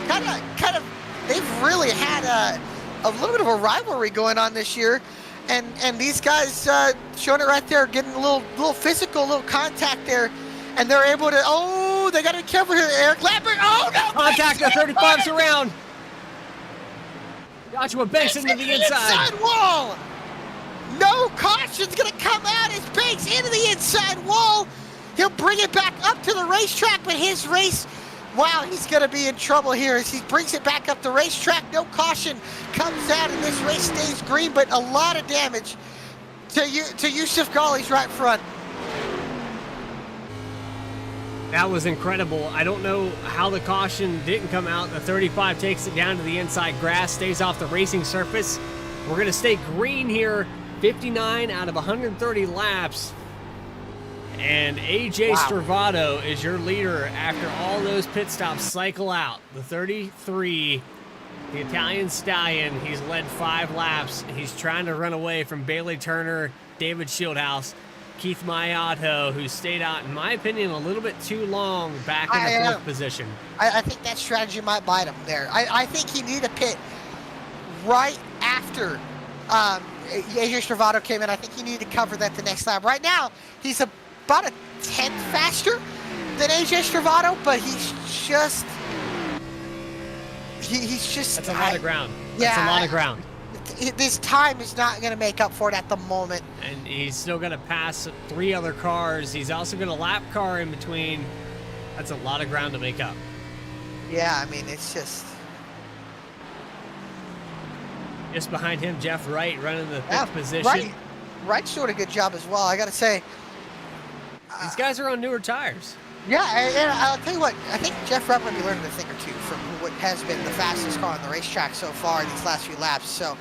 S2: kind of, they've really had a little bit of a rivalry going on this year. And these guys showing it right there, getting a little physical, a little contact there, and they're able to. They got to be careful here, Eric Lambert. Oh no!
S3: Contact the 35's around. Joshua Banks into the inside
S2: wall. No caution's gonna come out as Banks into the inside wall. He'll bring it back up to the racetrack, but his race. Wow, he's going to be in trouble here as he brings it back up the racetrack. No caution comes out, and this race stays green, but a lot of damage to Yusuf Ghali's right front.
S3: That was incredible. I don't know how the caution didn't come out. The 35 takes it down to the inside grass, stays off the racing surface. We're going to stay green here, 59 out of 130 laps. And AJ Stravado is your leader after all those pit stops cycle out. The 33, the Italian Stallion, he's led 5 laps. He's trying to run away from Bailey Turner, David Shieldhouse, Keith Mayato, who stayed out, in my opinion, a little bit too long back in the 4th position.
S2: I think that strategy might bite him there. I think he needed a pit right after AJ Stravado came in. I think he needed to cover that the next lap. Right now, he's about a 10th faster than AJ Stravado, but he's just
S3: that's a lot of ground. That's a lot of ground.
S2: This time is not going to make up for it at the moment.
S3: And he's still going to pass 3 other cars. He's also going to lap car in between. That's a lot of ground to make up.
S2: Yeah, I mean, it's just
S3: Just behind him, Jeff Wright running the fifth position.
S2: Wright's doing a good job as well, I got to say.
S3: These guys are on newer tires.
S2: Yeah, and I'll tell you what, I think Jeff Wright might be learning a thing or two from what has been the fastest car on the racetrack so far in these last few laps. So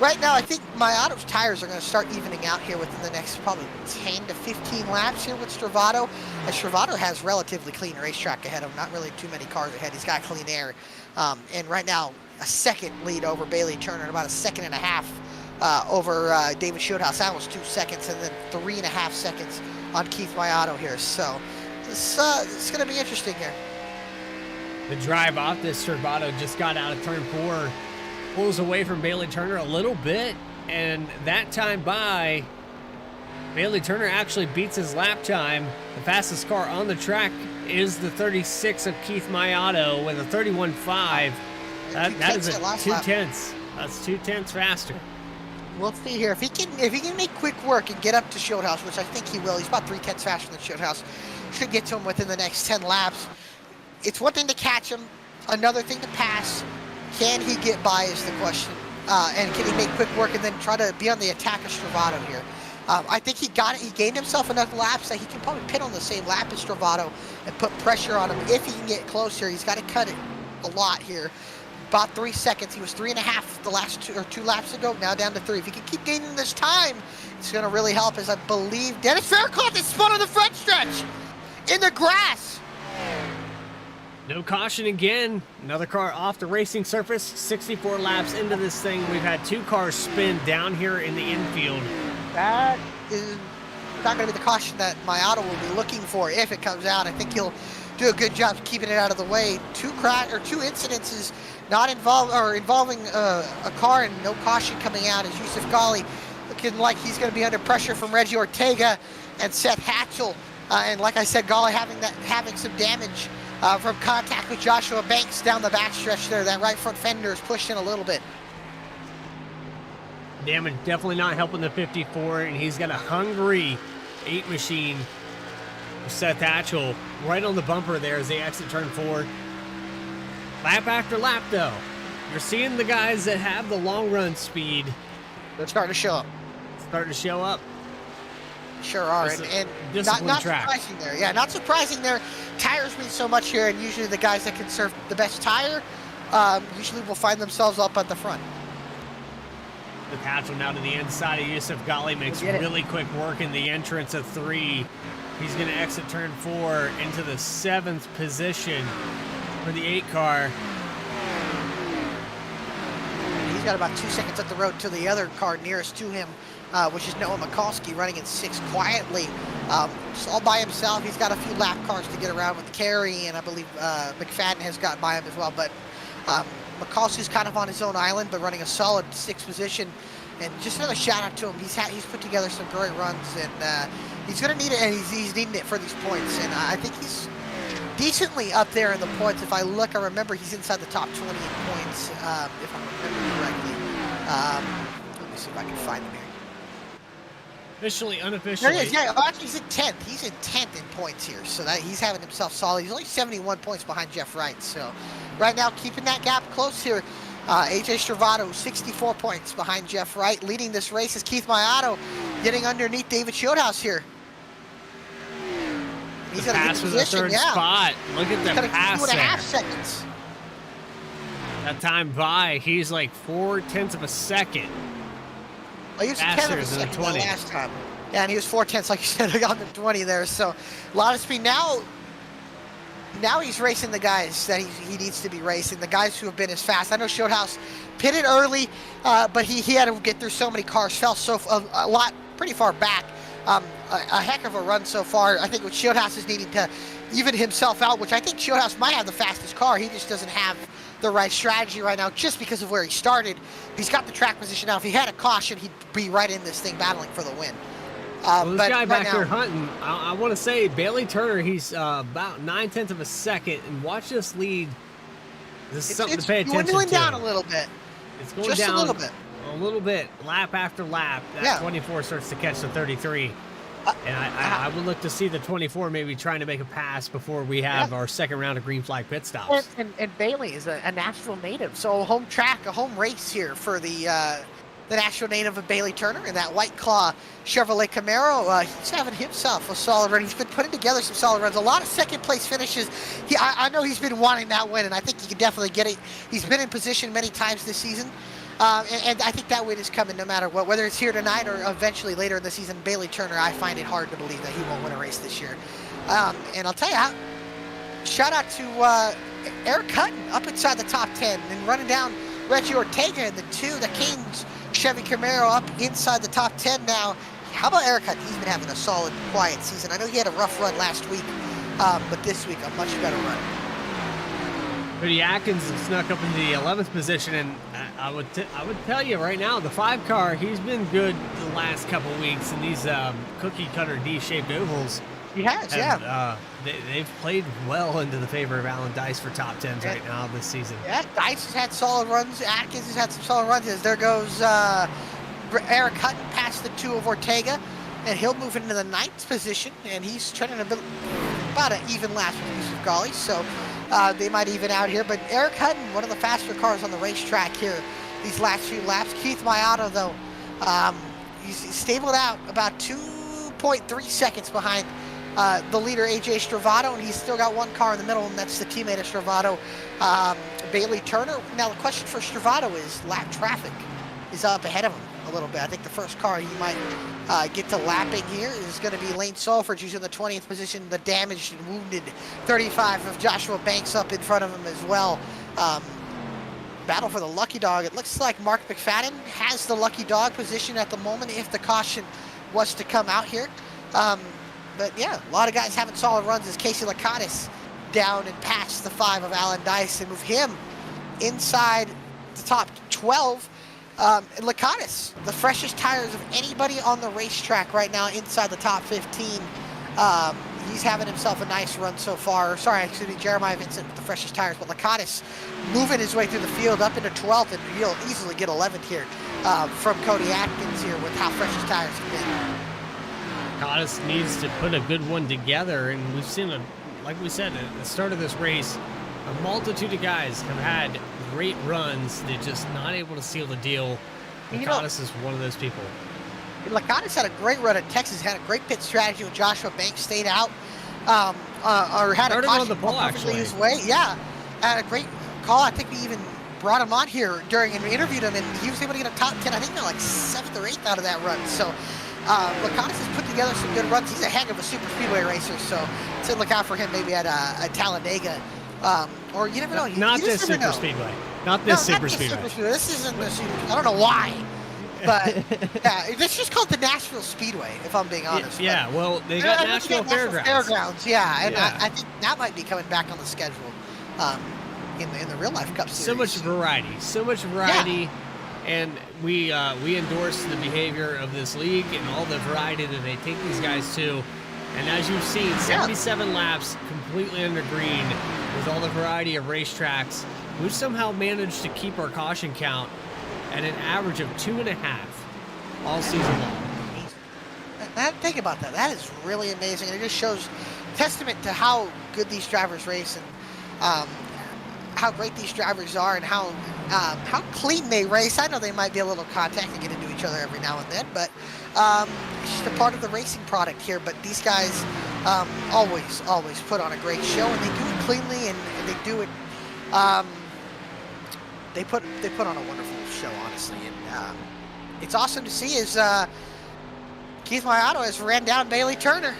S2: right now, I think my Auto's tires are going to start evening out here within the next probably 10 to 15 laps here with Stravato. Stravato has relatively clean racetrack ahead of him, not really too many cars ahead. He's got clean air. And right now, a second lead over Bailey Turner and about a second and a half over David Shieldhouse. That was 2 seconds, and then 3.5 seconds on Keith Maiato here. So this is going to be interesting here.
S3: The drive off this Stravato just got out of turn 4. Pulls away from Bailey Turner a little bit, and that time by, Bailey Turner actually beats his lap time. The fastest car on the track is the 36 of Keith Maiato with a 31.5. That is a 2/10. That's 2/10 faster.
S2: We'll see here if he can make quick work and get up to Shieldhouse, which I think he will. He's about 3/10 faster than Shieldhouse. Should get to him within the next 10 laps. It's one thing to catch him, another thing to pass. Can he get by is the question, and can he make quick work and then try to be on the attack of Stravato here? I think he got it. He gained himself enough laps that he can probably pit on the same lap as Stravato and put pressure on him. If he can get closer, he's got to cut it a lot here. About 3 seconds. He was 3.5 the last two laps ago. Now down to 3. If he can keep gaining this time, it's going to really help. As I believe Dennis Faircloth is spun on the front stretch in the grass.
S3: No caution again. Another car off the racing surface. 64 laps into this thing. We've had 2 cars spin down here in the infield.
S2: That is not going to be the caution that Maiato will be looking for if it comes out. I think he'll do a good job keeping it out of the way. 2 incidences not involving a car and no caution coming out as Yusuf Ghali looking like he's going to be under pressure from Reggie Ortega and Seth Hatchell. And like I said, Ghali having some damage from contact with Joshua Banks down the backstretch there. That right front fender is pushed in a little bit.
S3: Damage definitely not helping the 54, and he's got a hungry 8 machine. Seth Hatchell right on the bumper there as they exit turn 4. Lap after lap, though, you're seeing the guys that have the long run speed.
S2: They're starting to show up.
S3: Starting to show up.
S2: Sure are, and not surprising there. Yeah, not surprising there. Tires mean so much here, and usually the guys that can serve the best tire usually will find themselves up at the front.
S3: The Hatchell now to the inside of Yusuf Ghali makes really quick work in the entrance of 3. He's going to exit turn 4 into the 7th position for the 8 car.
S2: He's got about 2 seconds up the road to the other car nearest to him, which is Noah Mikulski running in 6 quietly. Just all by himself. He's got a few lap cars to get around with Carey, and I believe McFadden has got by him as well. But Mikulski's kind of on his own island, but running a solid 6th position. And just another shout out to him. He's put together some great runs, and he's going to need it, and he's needing it for these points. And I think he's decently up there in the points. If I look, I remember he's inside the top 20 in points, if I remember correctly. Let me see if I can find him here.
S3: Officially, unofficially.
S2: There he is. Yeah, actually, he's in 10th. He's in 10th in points here, so that he's having himself solid. He's only 71 points behind Jeff Wright. So right now, keeping that gap close here. AJ Stravato, 64 points behind Jeff Wright. Leading this race is Keith Maiato, getting underneath David Shieldhouse here. He's at a good position,
S3: third spot. Look at the pass
S2: 2.5 seconds.
S3: That time by, he's like 4/10 of a second.
S2: Well, he was 10 of a second the last time. Yeah, and he was 4/10, like you said, on the 20 there. So a lot of speed. Now he's racing the guys that he needs to be racing, the guys who have been as fast. I know Shieldhouse pitted early, but he had to get through so many cars, fell a lot pretty far back. A heck of a run so far. I think what Shieldhouse is needing to even himself out, which I think Shieldhouse might have the fastest car. He just doesn't have the right strategy right now just because of where he started. He's got the track position now. If he had a caution, he'd be right in this thing battling for the win.
S3: Well, this guy back here hunting, I want to say Bailey Turner, he's about 9/10 of a second, and watch this lead. This is something to pay attention to. It's dwindling
S2: down a little bit.
S3: It's going
S2: down
S3: a little bit, lap after lap. That 24 starts to catch the 33. And I would look to see the 24 maybe trying to make a pass before we have our second round of green flag pit stops.
S2: And Bailey is a Nashville native, so a home track, a home race here for the Nashville native of Bailey Turner and that White Claw Chevrolet Camaro. He's having himself a solid run. He's been putting together some solid runs. A lot of second place finishes. I know he's been wanting that win, and I think he can definitely get it. He's been in position many times this season. And I think that win is coming no matter what, whether it's here tonight or eventually later in the season. Bailey Turner, I find it hard to believe that he won't win a race this year. And I'll tell you, shout out to Eric Hutton up inside the top 10 and running down Reggie Ortega in the Canes Chevy Camaro up inside the top 10 now. How about Eric Hutton? He's been having a solid, quiet season. I know he had a rough run last week, but this week a much better run.
S3: Cody Atkins snuck up into the 11th position, and I would tell you right now, the 5 car, he's been good the last couple weeks in these cookie cutter D-shaped ovals.
S2: He has, yeah.
S3: They've played well into the favor of Alan Dice for top 10s right now this season.
S2: Yeah, Dice has had solid runs. Atkins has had some solid runs. As there goes Eric Hutton past the 2 of Ortega, and he'll move into the 9th position, and he's trending about an even last with Yusuf Ghali, so they might even out here. But Eric Hutton, one of the faster cars on the racetrack here these last few laps. Keith Mayato, though, he's stabled out about 2.3 seconds behind the leader, AJ Stravato, and he's still got one car in the middle, and that's the teammate of Stravato, Bailey Turner. Now, the question for Stravato is lap traffic is up ahead of him a little bit. I think the first car he might get to lapping here is going to be Lane Solford, who's in the 20th position. The damaged and wounded 35 of Joshua Banks up in front of him as well. Battle for the lucky dog. It looks like Mark McFadden has the lucky dog position at the moment if the caution was to come out here. But yeah, a lot of guys having solid runs as Casey Lakatis down and past the 5 of Alan Dice and move him inside the top 12. And Lakatis, the freshest tires of anybody on the racetrack right now inside the top 15. He's having himself a nice run so far. Sorry, excuse me, Jeremiah Vincent with the freshest tires, but Lakatis moving his way through the field up into 12th, and he'll easily get 11th here from Cody Atkins here with how fresh his tires have been.
S3: Lakatis needs to put a good one together, and we've seen, like we said at the start of this race, a multitude of guys have had great runs. They're just not able to seal the deal. Lakatis is one of those people.
S2: Lakatis had a great run at Texas, had a great pit strategy when Joshua Banks stayed out, or had a caution
S3: the ball,
S2: perfectly his way. Yeah, had a great call. I think we even brought him on here during and interviewed him, and he was able to get a top 10. I think they're like 7th or 8th out of that run. So Lakatis has put together some good runs. He's a heck of a super speedway racer, so look out for him maybe at a Talladega. Or you never know.
S3: Not this super speedway. Not this super speedway.
S2: This isn't the super. I don't know why, but yeah, it's just called the Nashville Speedway. If I'm being honest.
S3: Yeah. Well, they got Nashville Fairgrounds.
S2: Yeah, and I think that might be coming back on the schedule in the real life Cup Series.
S3: So much variety,
S2: Yeah.
S3: and we endorse the behavior of this league and all the variety that they take these guys to. And as you've seen, 77 laps completely under green with all the variety of racetracks. We've somehow managed to keep our caution count at an average of 2.5 all season long.
S2: Think about that. That is really amazing. And it just shows testament to how good these drivers race and how great these drivers are and how clean they race. I know they might be a little contact and get into each other every now and then, but it's just a part of the racing product here. But these guys always put on a great show, and they do it cleanly, and they do it. They put on a wonderful show, honestly, and it's awesome to see. As Keith Mayato has ran down Bailey Turner.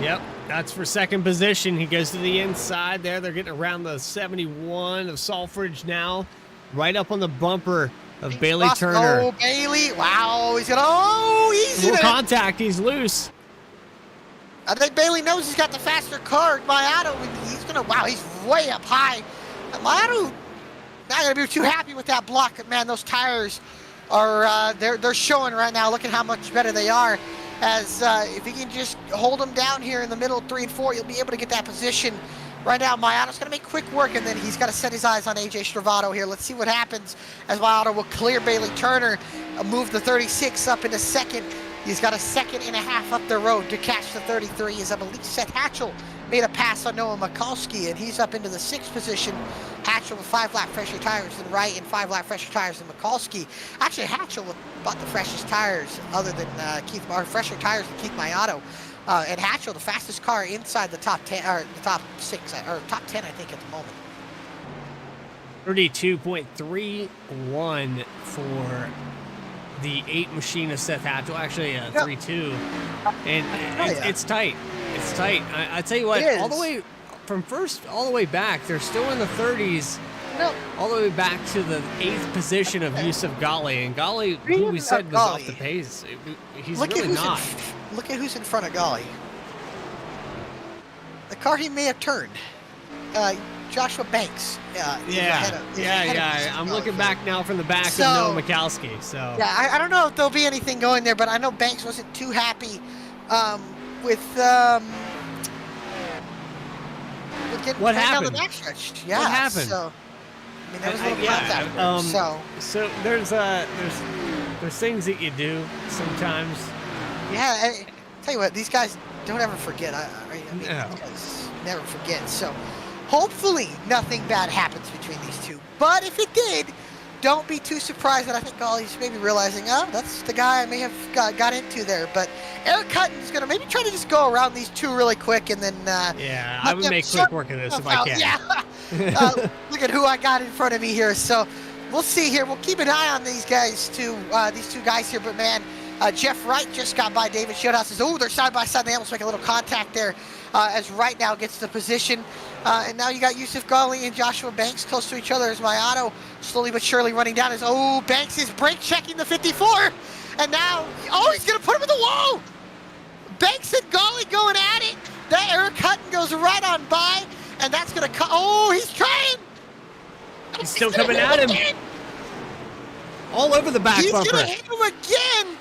S3: Yep, that's for second position. He goes to the inside there. They're getting around the 71 of Salfridge now, right up on the bumper of Bailey Turner.
S2: Oh, Bailey! Wow, he's gonna easy
S3: there. Contact. He's loose.
S2: I think Bailey knows he's got the faster car. Mayato, he's way up high. Mayato not gonna be too happy with that block. Man, those tires are they're showing right now. Look at how much better they are. As if he can just hold them down here in the middle, 3 and 4, you'll be able to get that position. Right now, Mayato's going to make quick work, and then he's got to set his eyes on AJ Stravato here. Let's see what happens as Mayato will clear Bailey Turner, move the 36 up into second. He's got a 2.5 up the road to catch the 33, as I believe Seth Hatchell made a pass on Noah Mikulski, and he's up into the 6th position. Hatchell with 5 lap fresher tires than Wright and 5 lap fresher tires than Mikulski. Actually, Hatchell bought the freshest tires other than fresher tires than Keith Mayato. And Hatchell, the fastest car inside the top 10, or the top 6, or top 10, I think, at the moment.
S3: 32.31 for the 8 machine of Seth Hatchell. Actually, 3.2. And it's tight. It's tight. I tell you what, all the way from first all the way back, they're still in the 30s.
S2: No.
S3: All the way back to the 8th position of Yusuf Ghali. And Ghali, who we said was off the pace, he's really not.
S2: Look at who's in front of Ghali. The car he may have turned. Joshua Banks.
S3: I'm looking back now from the back of Noah Mikulski. So
S2: yeah, I don't know if there'll be anything going there, but I know Banks wasn't too happy with getting
S3: what
S2: down
S3: happened?
S2: the backstretch. Yeah,
S3: what happened?
S2: So, I mean, there was a little contact.
S3: So there's things that you do sometimes.
S2: Yeah, I tell you what, these guys don't ever forget. I mean,
S3: No.
S2: these guys never forget. So hopefully nothing bad happens between these two. But if it did, don't be too surprised that I think Ghali's maybe realizing, oh, that's the guy I may have got into there. But Eric Hutton's going to maybe try to just go around these two really quick and then...
S3: yeah, I would make quick work of this if I can.
S2: Yeah. Look at who I got in front of me here. So we'll see here. We'll keep an eye on these guys too, these two guys here. But man, Jeff Wright just got by David Shieldhouse. Oh, they're side by side. They almost make a little contact there as Wright now gets the position. And now you got Yusuf Ghali and Joshua Banks close to each other as Mayato slowly but surely running down. Banks is brake checking the 54. And now, he's going to put him in the wall. Banks and Ghali going at it. That Eric Hutton goes right on by. And that's going to cut. Oh, he's trying.
S3: He's still coming at him.
S2: Again.
S3: All over the back bumper.
S2: He's going to hit him again.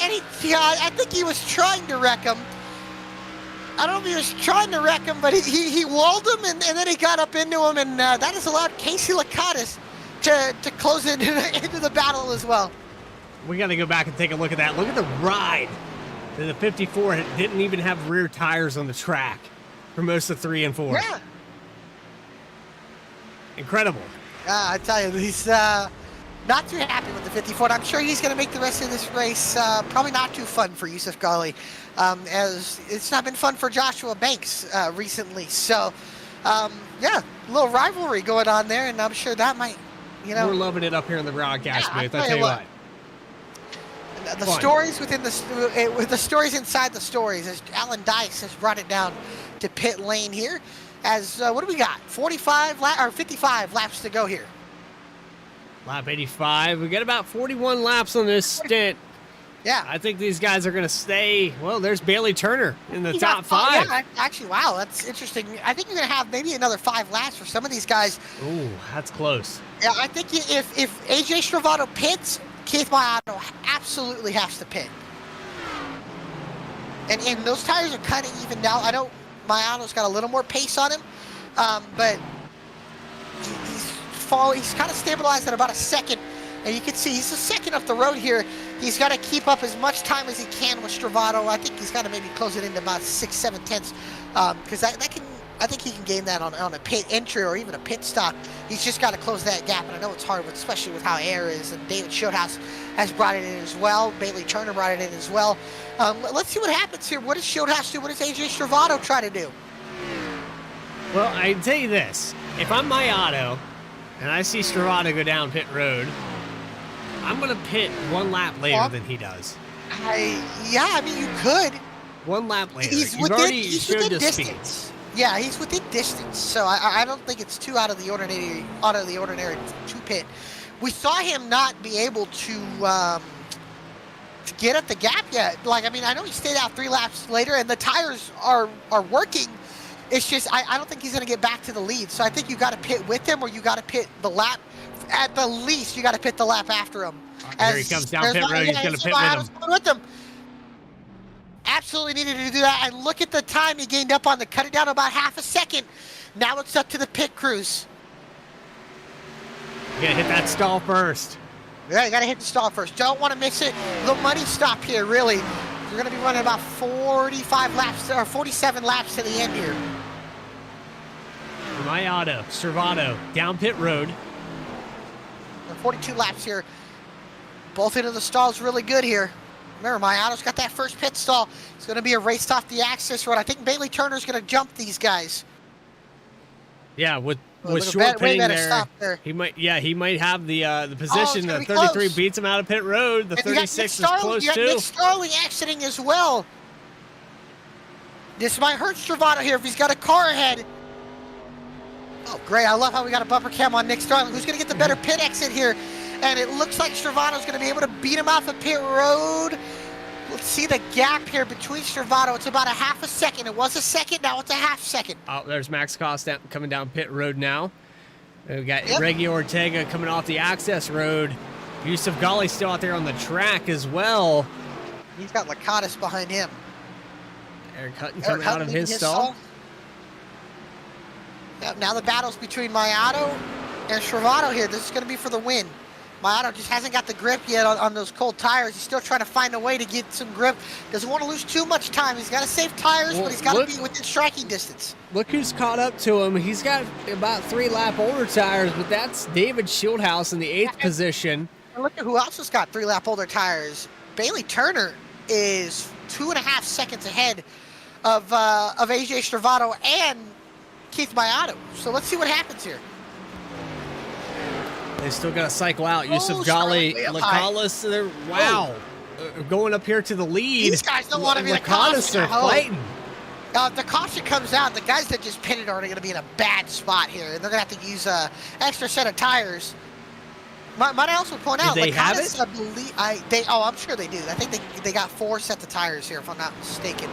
S2: And I think he was trying to wreck him. I don't know if he was trying to wreck him, but he walled him, and then he got up into him, and that has allowed Casey Lakatos to close into the battle as well.
S3: We got to go back and take a look at that. Look at the ride. The 54 didn't even have rear tires on the track for most of 3 and 4.
S2: Yeah.
S3: Incredible.
S2: I tell you, he's not too happy with the 54. And I'm sure he's going to make the rest of this race probably not too fun for Yusuf Ghali, as it's not been fun for Joshua Banks recently. So, yeah, a little rivalry going on there, and I'm sure that might,
S3: We're loving it up here in the broadcast booth. I tell you what.
S2: The stories with the stories inside the stories, as Alan Dice has brought it down to pit lane here. As what do we got? 55 or 55 laps to go here.
S3: Lap 85. We got about 41 laps on this stint.
S2: Yeah.
S3: I think these guys are going to stay. Well, there's Bailey Turner in the top 5.
S2: Yeah, actually, wow, that's interesting. I think you're going to have maybe another 5 laps for some of these guys.
S3: Ooh, that's close.
S2: Yeah, I think if AJ Stravato pits, Keith Mayato absolutely has to pit. And those tires are kind of even now. I know Mayato's got a little more pace on him, but he's kind of stabilized at about a second. And you can see he's a second up the road here. He's got to keep up as much time as he can with Stravato. I think he's got to maybe close it into about 6-7 tenths, because I think he can gain that on a pit entry or even a pit stop. He's just got to close that gap, and I know it's hard, especially with how air is. And David Shieldhouse has brought it in as well. Bailey Turner brought it in as well. Let's see what happens here. What does Shieldhouse do? What does AJ Stravato try to do?
S3: Well, I can tell you this. If I'm Mayato and I see Stravato go down pit road, I'm going to pit 1 lap later than he does.
S2: I mean, you could.
S3: 1 lap later.
S2: He's
S3: You've already
S2: within
S3: showed the
S2: distance.
S3: speeds.
S2: Yeah, he's within distance, so I don't think it's too out of the ordinary to pit. We saw him not be able to get at the gap yet. I know he stayed out 3 laps later, and the tires are working. It's just I don't think he's going to get back to the lead. So I think you got to pit with him, or you got to pit the lap. At the least, you got to pit the lap after him.
S3: Here he comes down pit road. He's going to pit
S2: with him. Absolutely needed to do that. And look at the time he gained up on cut it down to about half a second. Now it's up to the pit crews.
S3: You got to hit that stall first.
S2: Yeah, you got to hit the stall first. Don't want to miss it. The money stop here, really. You're going to be running about 45 laps, or 47 laps to the end here.
S3: My auto, Servato, down pit road.
S2: 42 laps here. Both into the stalls really good here. Remember, my auto's got that first pit stall. It's going to be a race off the access road. I think Bailey Turner's going to jump these guys.
S3: Yeah, with short pitting there, he might have the position. The 33 close. Beats him out of pit road. The 36 is close too.
S2: Nick Starling exiting as well. This might hurt Stravato here if he's got a car ahead. Oh, great. I love how we got a bumper cam on Nick Starling, who's going to get the better pit exit here. And it looks like Stravato's going to be able to beat him off of pit road. Let's see the gap here between Stravato. It's about a half a second. It was a second. Now it's a half second.
S3: Oh, there's Max Cost coming down pit road now. We got Reggie Ortega coming off the access road. Yusuf Ghali still out there on the track as well.
S2: He's got Lakatos behind him.
S3: Eric Hutton coming out of his stall.
S2: Yep, now the battle's between Mayato and Stravato here. This is going to be for the win. Mayato just hasn't got the grip yet on those cold tires. He's still trying to find a way to get some grip. Doesn't want to lose too much time. He's got to save tires, but he's got to be within striking distance.
S3: Look who's caught up to him. He's got about 3 lap older tires, but that's David Shieldhouse in the 8th position.
S2: And look at who else has got 3 lap older tires. Bailey Turner is 2.5 seconds ahead of AJ Stravato and Keith Mayato. So let's see what happens here.
S3: They still got to cycle out. Yusuf Ghali, Lakatos, wow. Going up here to the lead.
S2: These guys don't want to be the caution.
S3: Are fighting.
S2: If the caution comes out, the guys that just pitted are going to be in a bad spot here. And they're going to have to use an extra set of tires. Might I also point out,
S3: they have
S2: it? I'm sure they do. I think they got 4 sets of tires here, if I'm not mistaken.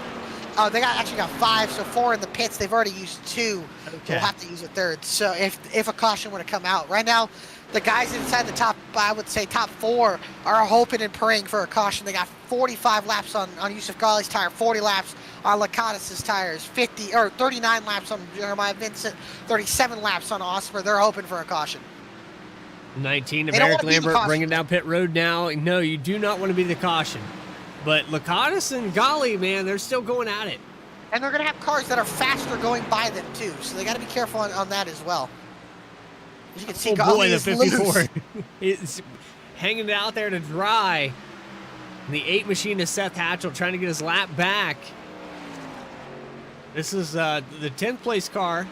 S2: They actually got 5, so 4 in the pits. They've already used 2. Okay. We'll have to use a 3rd. So if a caution were to come out right now, the guys inside the top, I would say top 4, are hoping and praying for a caution. They got 45 laps on Yusuf Ghali's tire, 40 laps on Lakatos' tires, 39 laps on Jeremiah Vincent, 37 laps on Osmer. They're hoping for a caution.
S3: 19 of Eric Lambert bringing down pit road now. No, you do not want to be the caution. But Lakatos and Ghali, man, they're still going at it.
S2: And they're going to have cars that are faster going by them, too. So they got to be careful on that as well. As you can see, Ghali
S3: the 54 is hanging out there to dry. And the 8 machine is Seth Hatchell trying to get his lap back. This is the 10th place car.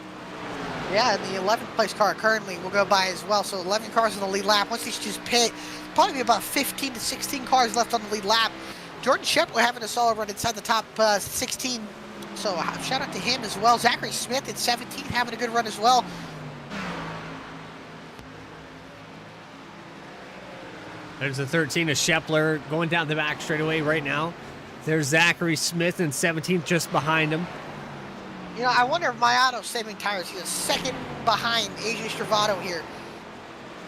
S2: Yeah, and the 11th place car currently will go by as well. So 11 cars in the lead lap. Once these just pit, probably be about 15 to 16 cars left on the lead lap. Jordan Shepard having a solid run inside the top 16. So shout out to him as well. Zachary Smith at 17 having a good run as well.
S3: There's the 13 of Scheffler going down the back straightaway right now. There's Zachary Smith in 17th just behind him.
S2: You know, I wonder if Mayato's saving tires. He's a second behind AJ Stravato here.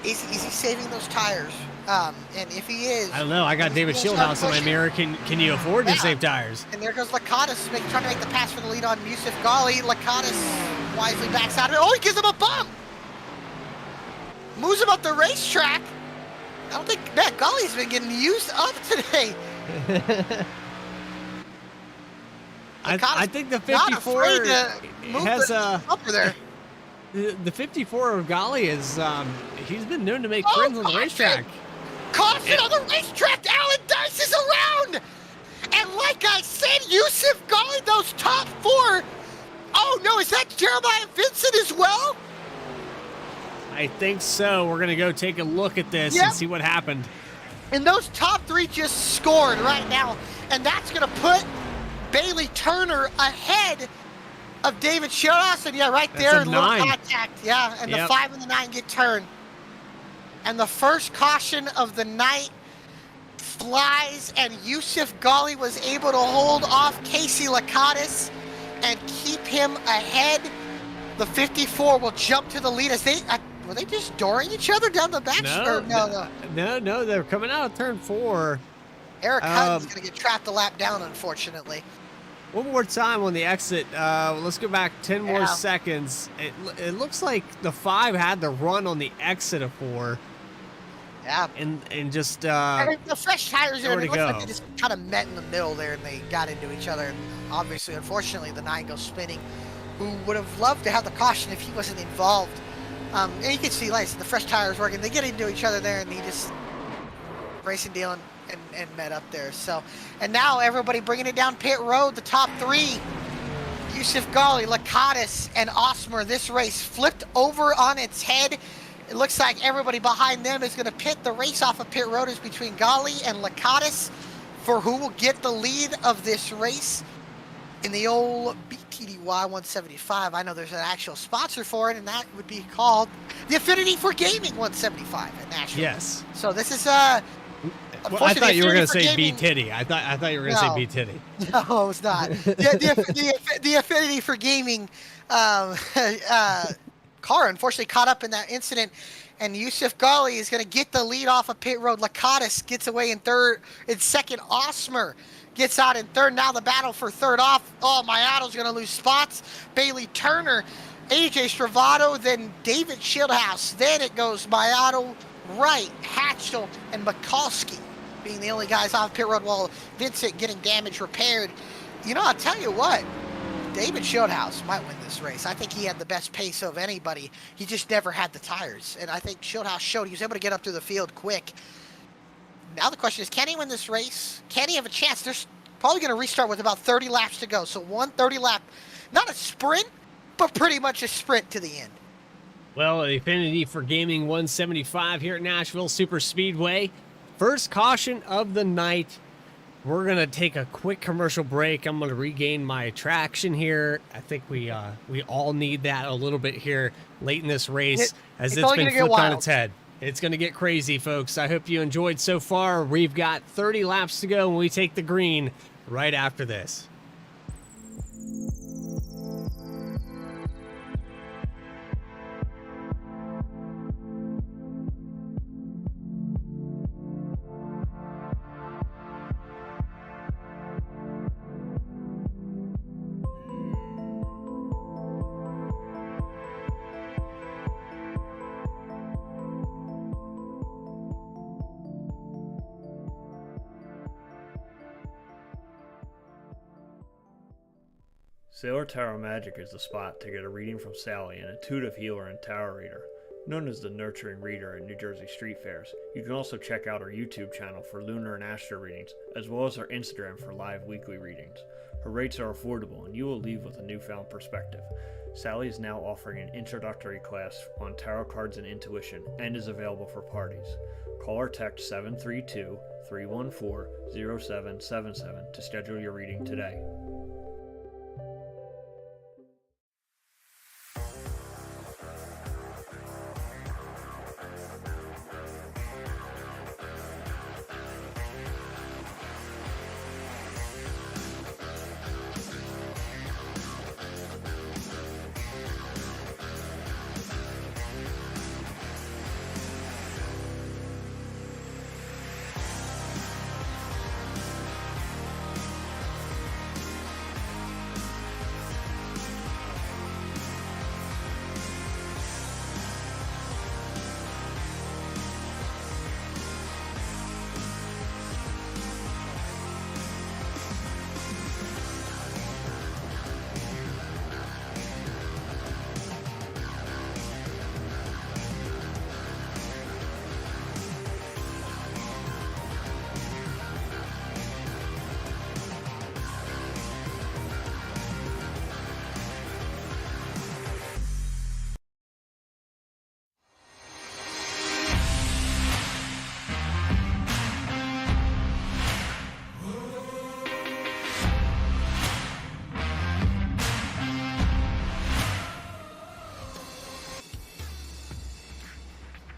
S2: Is he saving those tires? And if he is,
S3: I don't know. I got David Shieldhouse in my mirror. Can you afford to save tires?
S2: And there goes Lakatos trying to make the pass for the lead on Yusuf Ghali. Lakatos wisely backs out of it. Oh, he gives him a bump. Moves him up the racetrack. I don't think Ghali's been getting used up today.
S3: I think the 54 has
S2: upper there.
S3: The 54 of Ghali is he's been known to make friends on the racetrack.
S2: Caution on the racetrack. Alan Dice is around. And like I said, Yusuf Ghali, those top 4. Oh no, is that Jeremiah Vincent as well?
S3: I think so. We're gonna go take a look at this and see what happened.
S2: And those top 3 just scored right now, and that's gonna put Bailey Turner ahead of David Shieldhouse. And right there, a little contact. Yeah, and the 5 and the 9 get turned. And the first caution of the night flies, and Yusuf Ghali was able to hold off Casey Lakatos and keep him ahead. The 54 will jump to the lead as they were they just dooring each other down the back?
S3: No, they're coming out of turn 4.
S2: Eric Hutton's going to get trapped a lap down, unfortunately.
S3: One more time on the exit. Let's go back 10 more seconds. It looks like the 5 had the run on the exit of 4.
S2: Yeah.
S3: and just
S2: And the fresh tires,
S3: nowhere to
S2: it looked like
S3: go.
S2: they just kind of met in the middle there, and they got into each other. And obviously, unfortunately, the 9 goes spinning, who would have loved to have the caution if he wasn't involved. And you can see, like I said, the fresh tires working. They get into each other there, and he just racing, dealing, and met up there. So, and now everybody bringing it down pit road. The top 3, Yusuf Ghali, Lakatos, and Osmer. This race flipped over on its head. It looks like everybody behind them is going to pit. The race off of pit road is between Ghali and Lakatos for who will get the lead of this race in the old BTDY 175. I know there's an actual sponsor for it, and that would be called the Affinity for Gaming 175 at Nashville.
S3: Yes.
S2: So this is
S3: Well, I thought you were going to say
S2: Gaming-
S3: B-Titty. I thought you were going to say B-Titty.
S2: No, it's not. The Affinity for Gaming car unfortunately caught up in that incident, and Yusuf Ghali is going to get the lead off of pit road. Lakatos gets away in second. Osmer gets out in third. Now the battle for third off. Oh, Mayato's going to lose spots. Bailey Turner, AJ Stravado, then David Shieldhouse. Then it goes Mayato, Wright, Hatchell, and Mikulski being the only guys off pit road, while Vincent getting damage repaired. You know, I'll tell you what, David Shieldhouse might win this race. I think he had the best pace of anybody. He just never had the tires. And I think Shieldhouse showed he was able to get up through the field quick. Now the question is, can he win this race? Can he have a chance? There's probably going to restart with about 30 laps to go. So 130 lap, not a sprint, but pretty much a sprint to the end.
S3: Well, the Affinity for Gaming 175 here at Nashville Superspeedway. First caution of the night. We're going to take a quick commercial break. I'm going to regain my traction here. I think we all need that a little bit here late in this race, as it's been flipped on its head. It's going to get crazy, folks. I hope you enjoyed so far. We've got 30 laps to go when we take the green right after this.
S4: Sailor Tarot Magic is the spot to get a reading from Sally, an intuitive healer and tarot reader, known as the Nurturing Reader at New Jersey Street Fairs. You can also check out our YouTube channel for lunar and astro readings, as well as our Instagram for live weekly readings. Her rates are affordable, and you will leave with a newfound perspective. Sally is now offering an introductory class on tarot cards and intuition, and is available for parties. Call or text 732-314-0777 to schedule your reading today.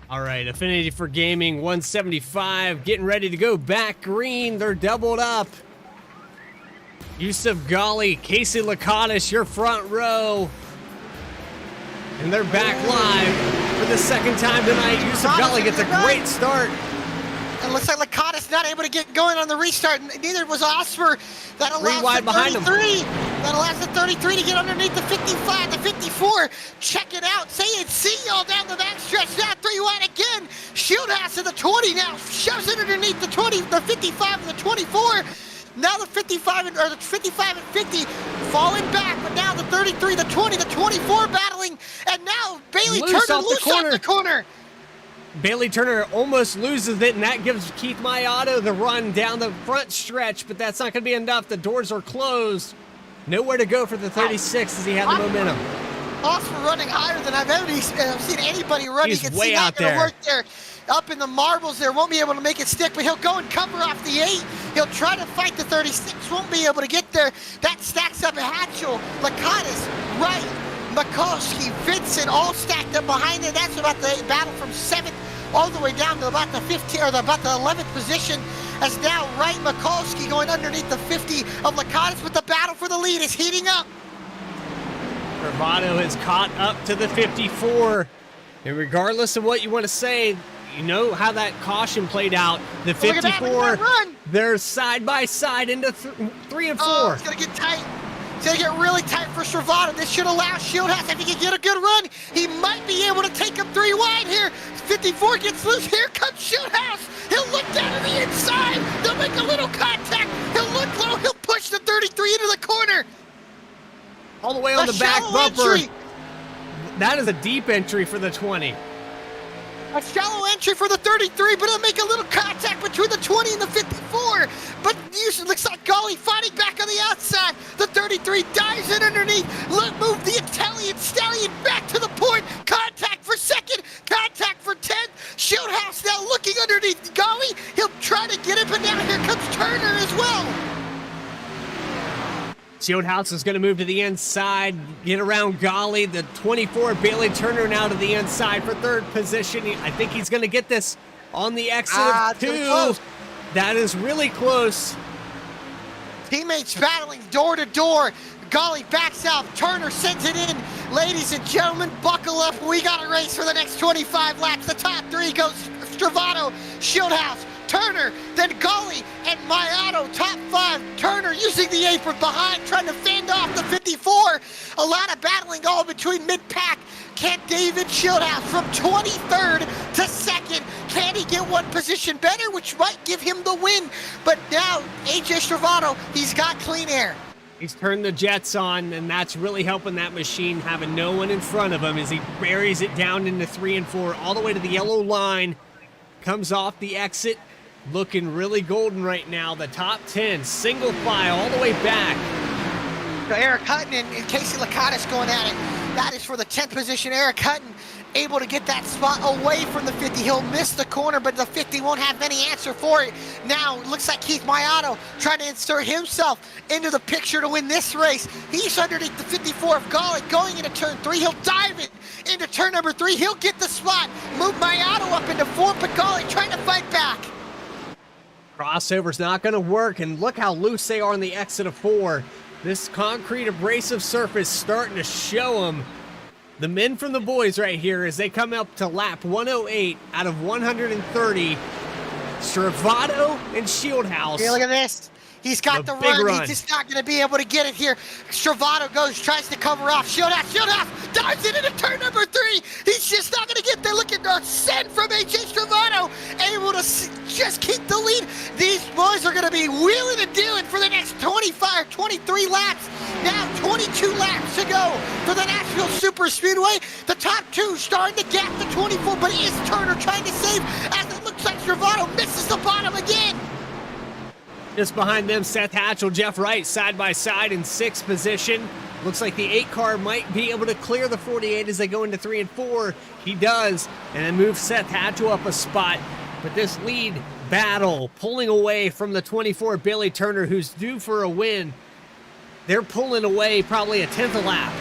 S3: All right, Affinity for Gaming 175 getting ready to go back green. They're doubled up. Yusuf Ghali, Casey Lakatos, your front row. And they're back live for the second time tonight. Yusuf Ghali gets a great start.
S2: It looks like Lakatos not able to get going on the restart. Neither was Osmer. That allows
S3: Three wide behind him.
S2: That allows the 33 to get underneath the 55, the 54. Check it out. Say it, see y'all down the backstretch. Now 3 wide again. Shieldhouse to the 20 now. Shoves it underneath the 20, the 55 and the 24. Now the 55 and 50 falling back, but now the 33, the 20, the 24 battling, and now Bailey Turner loose off the corner.
S3: Bailey Turner almost loses it, and that gives Keith Mayato the run down the front stretch, but that's not going to be enough. The doors are closed. Nowhere to go for the 36 as he had the momentum.
S2: Oscar running higher than I've ever seen anybody running.
S3: He's
S2: you can
S3: way
S2: see
S3: out
S2: not going to
S3: there.
S2: work there. Up in the marbles there, won't be able to make it stick, but he'll go and cover off the 8. He'll try to fight the 36, won't be able to get there. That stacks up a Hatchel, Lakatos, Wright, Mikulski, Vincent, all stacked up behind it. That's about the battle from 7th all the way down to about the 15 or about the 11th position. As now Wright, Mikulski going underneath the 50 of Lakatos, but the battle for the lead is heating up.
S3: Bravado has caught up to the 54, and regardless of what you want to say, you know how that caution played out. The 54, they're side by side into 3 and 4.
S2: Oh, it's gonna get tight. It's gonna get really tight for Stravado. This should allow Shieldhouse, if he can get a good run, he might be able to take him 3 wide here. 54 gets loose. Here comes Shieldhouse. He'll look down to the inside. They'll make a little contact. He'll look low. He'll push the 33 into the corner.
S3: All the way on the back bumper.
S2: Entry.
S3: That is a deep entry for the 20.
S2: A shallow entry for the 33, but it'll make a little contact between the 20 and the 54. But usually looks like Golly fighting back on the outside. The 33 dives in underneath. Move the Italian Stallion back to the point. Contact for 2nd. Contact for 10th. Shieldhouse now looking underneath Golly. He'll try to get it, but now here comes Turner as well.
S3: Shieldhouse is going to move to the inside, get around Golly. The 24, Bailey Turner, now to the inside for 3rd position. I think he's going to get this on the exit of 2. That is really close.
S2: Teammates battling door to door. Golly backs out. Turner sends it in. Ladies and gentlemen, buckle up. We got a race for the next 25 laps. The top 3 goes Stravado, Shieldhouse, Turner, then Golly and Mayato. Top 5, Turner using the apron behind, trying to fend off the 54. A lot of battling all between mid-pack. Can David Shieldhouse from 23rd to 2nd, can he get one position better, which might give him the win? But now, AJ Stravado, he's got clean air.
S3: He's turned the jets on, and that's really helping that machine, having no one in front of him as he buries it down into 3 and 4, all the way to the yellow line. Comes off the exit, looking really golden right now. The top 10, single file, all the way back.
S2: So Eric Hutton and Casey Lakatos going at it. That is for the 10th position. Eric Hutton able to get that spot away from the 50. He'll miss the corner, but the 50 won't have any answer for it. Now, it looks like Keith Mayato trying to insert himself into the picture to win this race. He's underneath the 54 of Golly, going into turn 3. He'll dive it into turn number 3. He'll get the spot. Move Mayato up into 4, but Golly trying to fight back.
S3: Crossover's not going to work, and look how loose they are on the exit of 4. This concrete abrasive surface starting to show them. The men from the boys right here as they come up to lap 108 out of 130. Stravado and Shieldhouse.
S2: Hey, look at this. He's got the run. He's just not going to be able to get it here. Stravado tries to cover off. Shieldhouse dives it into turn number 3. He's just not going to get there. Look at the send from AJ Stravado. Able to just keep the lead. These boys are going to be wheeling and dealing for the next 25, 23 laps. Now 22 laps to go for the Nashville Superspeedway. The top 2 starting to gap the 24, but is Turner trying to save as it looks like Stravado misses the bottom again.
S3: Just behind them, Seth Hatchell, Jeff Wright, side by side in 6th position. Looks like the 8 car might be able to clear the 48 as they go into 3 and 4. He does, and then moves Seth Hatchell up a spot. But this lead battle, pulling away from the 24, Bailey Turner, who's due for a win. They're pulling away probably a 10th a lap.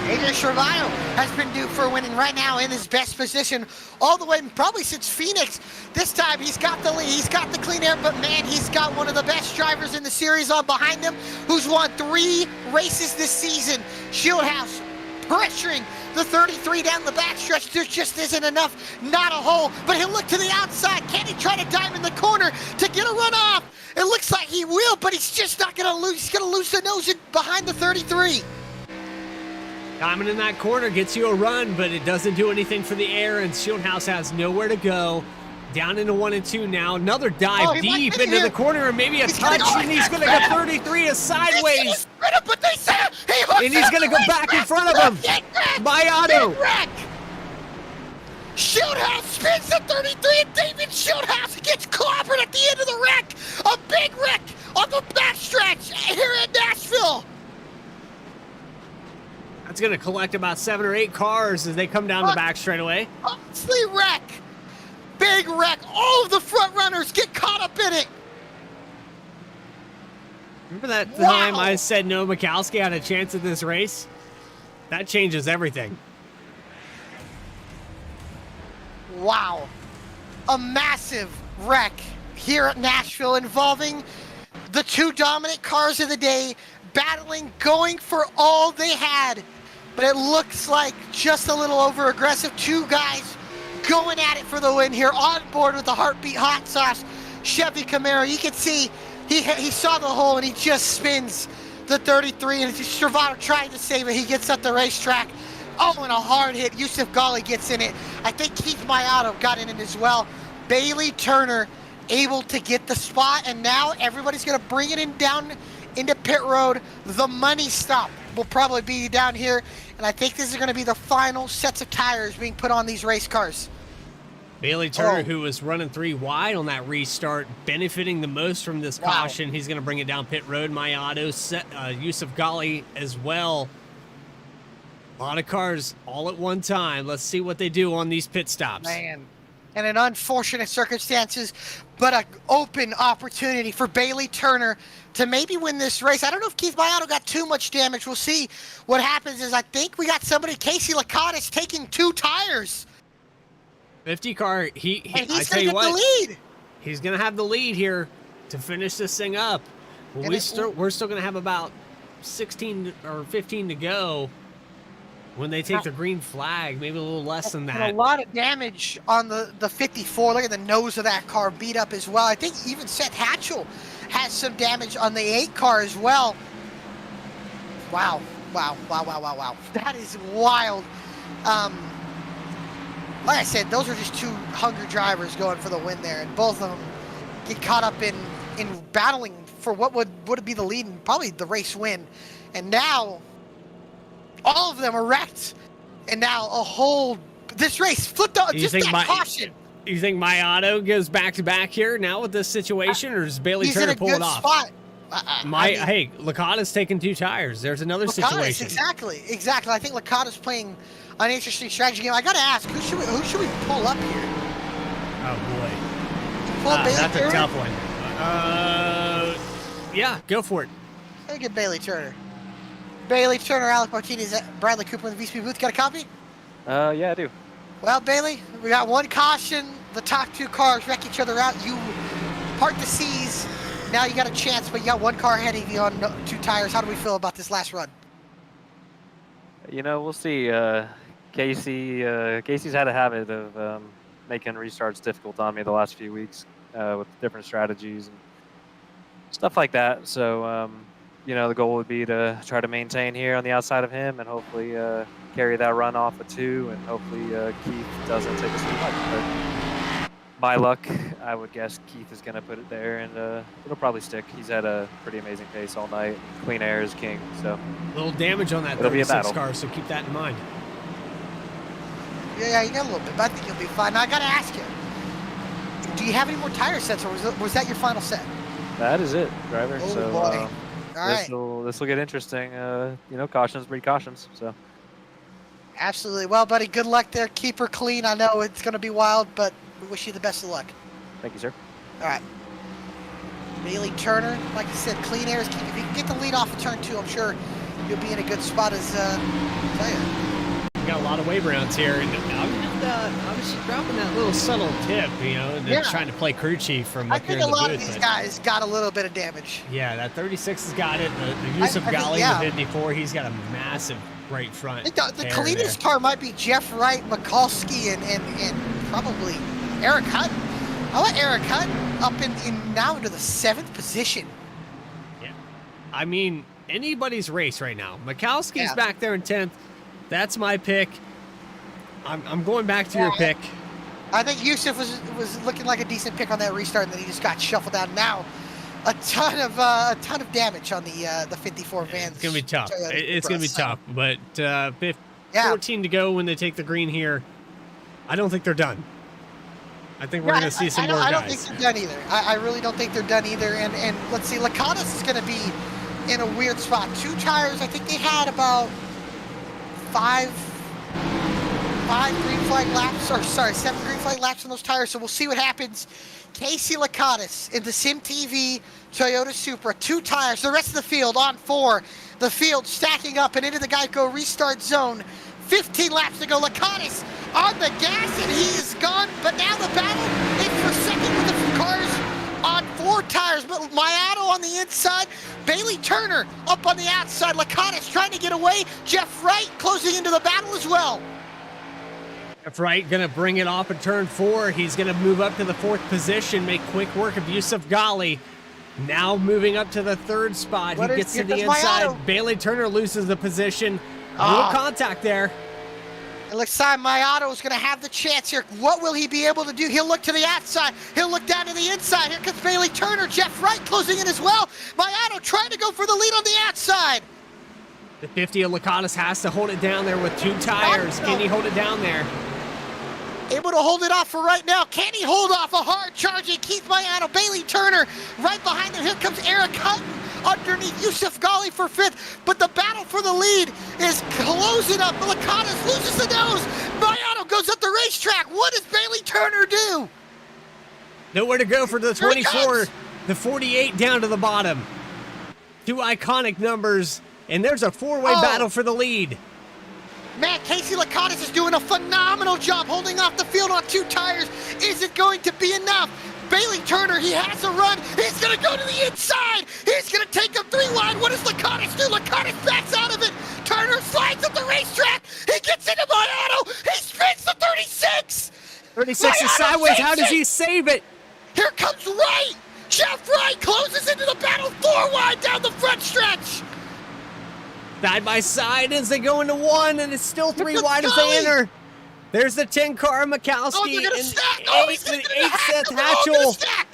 S2: AJ Stravado has been due for winning right now in his best position all the way, probably since Phoenix. This time he's got the lead, he's got the clean air, but man, he's got one of the best drivers in the series on behind him who's won 3 races this season. Shieldhouse pressuring the 33 down the backstretch. There just isn't enough, not a hole, but he'll look to the outside. Can he try to dive in the corner to get a run off? It looks like he will, but he's just not going to lose. He's going to lose the nose behind the 33.
S3: Diamond in that corner gets you a run, but it doesn't do anything for the air, and Shieldhouse has nowhere to go. Down into 1 and 2 now. Another dive deep into the corner, and maybe a touch, and he's going to go 33 is sideways.
S2: But they said
S3: And he's going to go back in front of him. Mayato.
S2: Shieldhouse spins the 33, and David Shieldhouse gets clobbered at the end of the wreck. A big wreck on the backstretch here at Nashville.
S3: That's going to collect about 7 or 8 cars as they come down the back straightaway.
S2: Honestly, wreck. Big wreck. All of the front runners get caught up in it.
S3: Remember that time I said no Mikowski had a chance at this race? That changes everything.
S2: Wow. A massive wreck here at Nashville involving the 2 dominant cars of the day, battling, going for all they had. But it looks like just a little over aggressive. 2 guys going at it for the win here, on board with the Heartbeat Hot Sauce Chevy Camaro. You can see he saw the hole and he just spins the 33, and Stravado trying to save it. He gets up the racetrack. Oh, and a hard hit. Yusuf Ghali gets in it. I think Keith Mayato got in it as well. Bailey Turner able to get the spot, and now everybody's going to bring it in down into pit road. The money stop will probably be down here, and I think this is going to be the final sets of tires being put on these race cars.
S3: Bailey Turner, who was running 3 wide on that restart, benefiting the most from this caution. He's going to bring it down pit road. Mayato, Yusuf Ghali as well. A lot of cars all at one time. Let's see what they do on these pit stops.
S2: Man, and in unfortunate circumstances, but an open opportunity for Bailey Turner to maybe win this race. I don't know if Keith Mayato got too much damage. We'll see what happens. Is I think we got somebody, Casey Lakatis, taking 2 tires.
S3: 50 car,
S2: and he's
S3: I tell you
S2: get
S3: what,
S2: the lead.
S3: He's going to have the lead here to finish this thing up. Well, we're still going to have about 16 or 15 to go when they take the green flag, maybe a little less than that.
S2: And a lot of damage on the 54. Look at the nose of that car beat up as well. I think even Seth Hatchell has some damage on the 8 car as well. Wow. That is wild. Like I said, those are just 2 hungry drivers going for the win there, and both of them get caught up in battling for what would be the lead and probably the race win. And now all of them are wrecked, and now this race flipped out. Just that caution.
S3: You think Mayato goes back-to-back here now with this situation, or does Bailey Turner pull it off?
S2: Spot.
S3: Hey, Licata's taking 2 tires. There's another situation.
S2: Exactly. I think Licata's playing an interesting strategy game. I got to ask, who should we pull up here?
S3: Oh, boy.
S2: That's
S3: a tough one. Yeah, go for it.
S2: Let me get Bailey Turner. Bailey Turner, Alec Martinez, Bradley Cooper in the VSPEED booth. Got a copy?
S5: Yeah, I do.
S2: Well, Bailey, we got 1 caution. The top 2 cars wreck each other out. You part the seas. Now you got a chance, but you got 1 car ahead of you on 2 tires. How do we feel about this last run?
S5: You know, we'll see. Casey's had a habit of making restarts difficult on me the last few weeks with different strategies and stuff like that. So, you know, the goal would be to try to maintain here on the outside of him and hopefully carry that run off of 2, and hopefully Keith doesn't take us too much. But by luck, I would guess Keith is going to put it there, and it'll probably stick. He's had a pretty amazing pace all night. Clean air is king. So
S3: a little damage on that 36 car, so keep that in mind.
S2: Yeah, you got a little bit, but I think you'll be fine. Now, I got to ask you, do you have any more tire sets, or was that your final set?
S5: That is it, driver.
S2: Oh,
S5: so
S2: boy. All right.
S5: This will get interesting. You know, cautions breed cautions. So
S2: absolutely. Well, buddy, good luck there. Keep her clean. I know it's going to be wild, but we wish you the best of luck.
S5: Thank you, sir.
S2: All right. Bailey Turner, like I said, clean air is key. If you can get the lead off of turn 2, I'm sure you'll be in a good spot as tell you.
S3: We got a lot of wave rounds here, and I was just dropping that little subtle tip, you know, trying to play crew chief from up here in the booth.
S2: I think a lot of these guys got a little bit of damage.
S3: Yeah, that 36 has got it. The Yusuf Ghali, the 54, he's got a massive right front.
S2: I think the cleanest car might be Jeff Wright, Mikulski, and probably Eric Hutton. I want Eric Hutton up in now into the 7th position.
S3: Yeah, I mean, anybody's race right now. Mikowski's back there in 10th. That's my pick. I'm going back to your pick.
S2: I think Yusuf was looking like a decent pick on that restart, and then he just got shuffled out. Now, a ton of damage on the 54 van.
S3: It's gonna be tough. It's gonna be tough. But 14 to go when they take the green here. I don't think they're done. I think we're gonna see some more guys.
S2: I don't think they're done either. I really don't think they're done either. And let's see, Lakatos is gonna be in a weird spot. 2 tires. I think they had about 5 green flag laps, or sorry, 7 green flag laps on those tires. So we'll see what happens. Casey Lakatos in the Sim TV Toyota Supra, 2 tires. The rest of the field on 4. The field stacking up and into the Geico restart zone. 15 laps to go. Lakatos on the gas, and he is gone. But now the battle is for second with the cars on 4 tires. But Mayato on the inside. Bailey Turner up on the outside. Lakatos trying to get away. Jeff Wright closing into the battle as well.
S3: Jeff Wright gonna bring it off in turn 4. He's gonna move up to the 4th position, make quick work of Yusuf Ghali. Now moving up to the 3rd spot. He gets to the inside.
S2: Mayato.
S3: Bailey Turner loses the position. A little contact there.
S2: It looks like Mayato is going to have the chance here. What will he be able to do? He'll look to the outside. He'll look down to the inside. Here comes Bailey Turner. Jeff Wright closing in as well. Mayato trying to go for the lead on the outside.
S3: The 50 of Lakatos has to hold it down there with 2 tires. Can he hold it down there?
S2: Able to hold it off for right now. Can he hold off a hard charging Keith Mayato? Bailey Turner right behind him. Here comes Eric Hutton underneath Yusuf Ghali for 5th. But the battle for the lead is closing up. Lakatos loses the nose. Mayato goes up the racetrack. What does Bailey Turner do?
S3: Nowhere to go for the 24. The 48 down to the bottom. 2 iconic numbers. And there's a 4-way battle for the lead.
S2: Man, Casey Lakatos is doing a phenomenal job holding off the field on 2 tires. Is it going to be enough? Bailey Turner, he has a run. He's going to go to the inside. He's going to take him 3 wide. What does Lakatos do? Lakatos backs out of it. Turner slides at the racetrack. He gets into Mayato. He spins the 36.
S3: 36 is sideways. How does he save it?
S2: Here comes Wright. Jeff Wright closes into the battle 4 wide down the front stretch.
S3: Side by side as they go into 1, and it's still 3 wide as they enter. There's the 10 car, Mikowski, and 8th Seth Hatchell.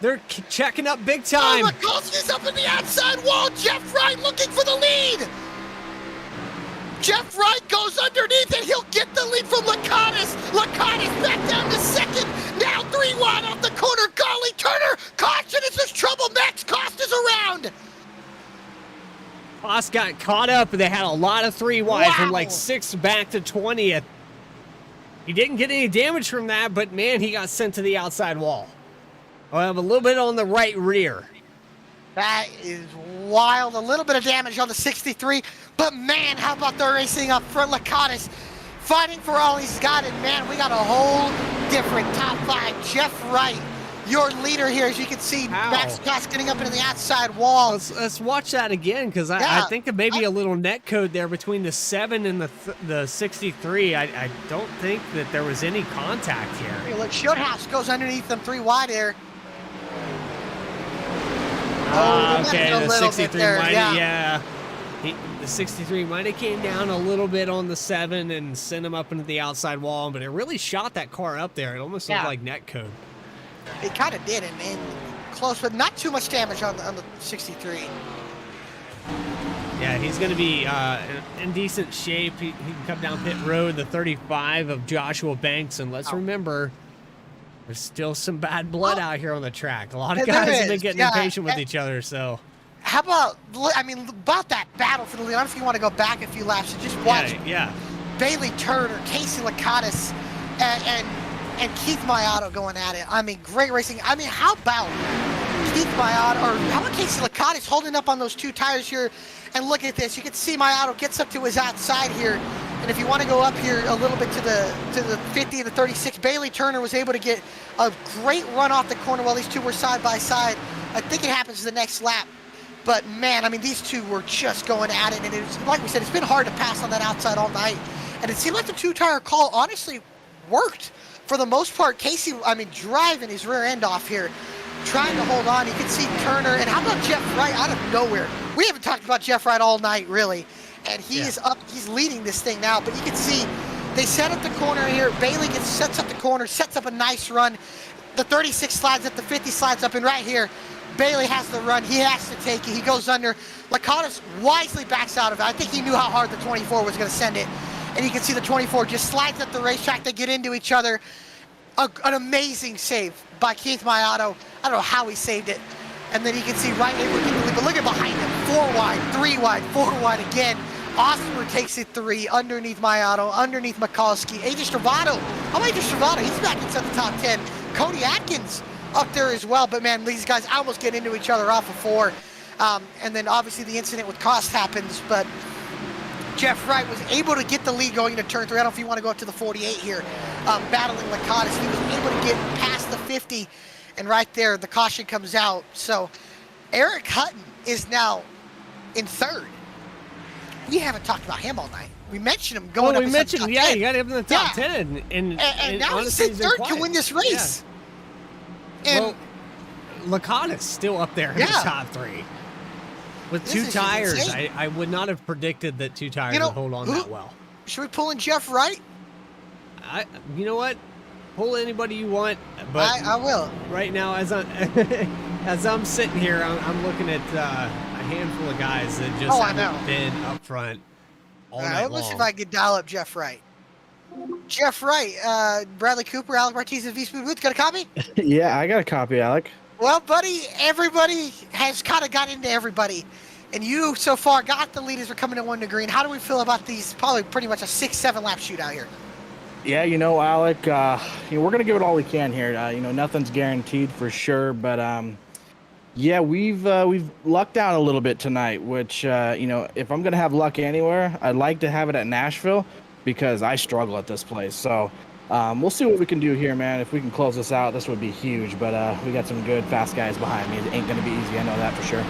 S3: They're checking up big time.
S2: Mikowski's up in the outside wall. Jeff Wright looking for the lead. Jeff Wright goes underneath, and he'll get the lead from Lakatos. Lakatos back down to 2nd. Now 3 wide off the corner. Ghali Turner, caution, it's just trouble. Max Cost is around.
S3: Cost got caught up, and they had a lot of 3 wide from like 6th back to 20th. He didn't get any damage from that, but man, he got sent to the outside wall. I have a little bit on the right rear.
S2: That is wild. A little bit of damage on the 63, but man, how about the racing up front? Lakatos fighting for all he's got, and man, we got a whole different top 5. Jeff Wright, your leader here, as you can see. Max Cost getting up into the outside wall.
S3: Let's watch that again, because I think there may be a little net code there between the 7 and the 63. I don't think that there was any contact here.
S2: Hey, look, Shieldhouse goes underneath them 3 wide here.
S3: Okay, the 63 might the 63 might have came down a little bit on the 7 and sent him up into the outside wall, but it really shot that car up there. It almost looked like net code.
S2: It kind of did, and close, but not too much damage on the 63.
S3: Yeah, he's going to be in decent shape. He can come down pit road, the 35 of Joshua Banks, and let's remember, there's still some bad blood out here on the track. A lot of guys have been getting impatient with each other, so.
S2: How about, about that battle for the lead? I don't know if you want to go back a few laps and just watch Bailey Turner, Casey Lakatos, and Keith Mayato going at it. Great racing. How about Keith Mayato, or how about Casey Lakatos holding up on those 2 tires here? And look at this. You can see Mayato gets up to his outside here. And if you want to go up here a little bit to the 50 and the 36, Bailey Turner was able to get a great run off the corner while these 2 were side by side. I think it happens the next lap. But man, these 2 were just going at it. And it's, like we said, it's been hard to pass on that outside all night. And it seemed like the 2-tire call honestly worked. For the most part, Casey, driving his rear end off here, trying to hold on. You can see Turner, and how about Jeff Wright out of nowhere we haven't talked about Jeff Wright all night, really. And he is up, he's leading this thing now, but you can see they set up the corner here. Bailey sets up the corner, sets up a nice run. The 36 slides up, the 50 slides up, and right here, Bailey has the run. He has to take it. He goes under. Lakatos wisely backs out of it. I think he knew how hard the 24 was going to send it. And you can see the 24 just slides up the racetrack. They get into each other. An amazing save by Keith Mayato. I don't know how he saved it. And then you can see right here, but look at behind him. 4 wide, 3 wide, 4 wide again. Osmer takes it 3 underneath Mayato, underneath Mikulski. AJ Stravado. How about AJ Stravado? He's back inside the top 10. Cody Atkins up there as well. But man, these guys almost get into each other off of 4. And then obviously the incident with Cost happens. But Jeff Wright was able to get the lead going into turn 3. I don't know if you want to go up to the 48 here. Battling Lakatos. He was able to get past the 50. And right there, the caution comes out. So Eric Hutton is now in 3rd. We haven't talked about him all night. We mentioned him going up.
S3: We mentioned,
S2: yeah,
S3: you got him in the top 10. And
S2: now he's in 3rd to win this race.
S3: Yeah. Well, Lakatos still up there in the top 3. With 2 tires, I would not have predicted that 2 tires would hold on that well.
S2: Should we pull in Jeff Wright?
S3: You know what? Pull anybody you want, but
S2: I will.
S3: Right now, as I'm sitting here, I'm looking at a handful of guys that just haven't been up front all night long.
S2: Let's see if I can dial up Jeff Wright. Jeff Wright, Bradley Cooper, Alec Martinez, and VSPEED Booth. Got a copy?
S6: Yeah, I got a copy, Alec.
S2: Well, buddy, everybody has kind of got into everybody. And you, so far, got the lead as we're coming to 1 to green. How do we feel about these, probably pretty much a 6-7 lap shootout here?
S6: Yeah, Alec, we're going to give it all we can here. Nothing's guaranteed for sure. But, yeah, we've lucked out a little bit tonight, which, if I'm going to have luck anywhere, I'd like to have it at Nashville because I struggle at this place. So we'll see what we can do here, man. If we can close this out, this would be huge. But we got some good, fast guys behind me. It ain't going to be easy. I know that for sure.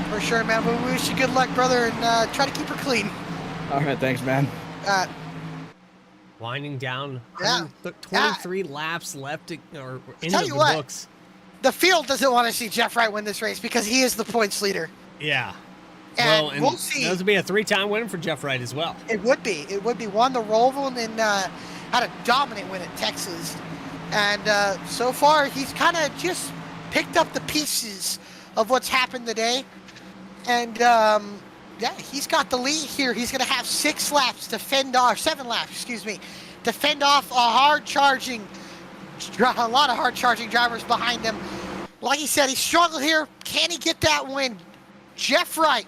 S2: For sure, man. But we wish you good luck, brother, and try to keep her clean.
S6: All right, thanks, man.
S3: Winding down, 23 laps left or into the books.
S2: The field doesn't want to see Jeff Wright win this race because he is the points leader.
S3: Yeah.
S2: And we'll see.
S3: That would be a 3-time win for Jeff Wright as well.
S2: It would be. It would be. Won the Roval and then had a dominant win at Texas. And so far, he's kind of just picked up the pieces of what's happened today. And yeah, he's got the lead here. He's going to have 7 laps, to fend off a lot of hard-charging drivers behind him. Like he said, he struggled here. Can he get that win? Jeff Wright,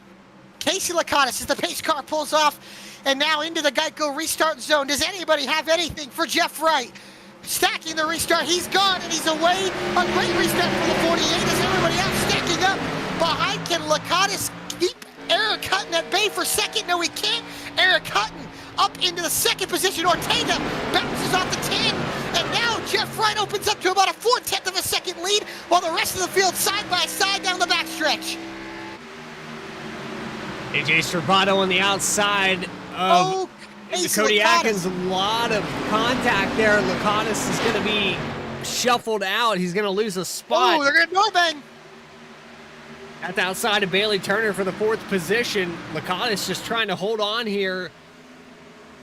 S2: Casey Lakatos as the pace car pulls off, and now into the Geico restart zone. Does anybody have anything for Jeff Wright? Stacking the restart. He's gone, and he's away. A great restart for the 48 as everybody else stacking up behind. Can Lakatos keep Eric Hutton at bay for second? No, he can't. Eric Hutton up into the 2nd position. Ortega bounces off the 10. And now Jeff Wright opens up to about a 4/10 of a second lead, while the rest of the field side by side down the backstretch.
S3: AJ Stravado on the outside of Cody Atkins. A lot of contact there. Lakatos is going to be shuffled out. He's going to lose a spot.
S2: Oh, they're going to no bang.
S3: At the outside of Bailey Turner for the 4th position. Lakatos just trying to hold on here.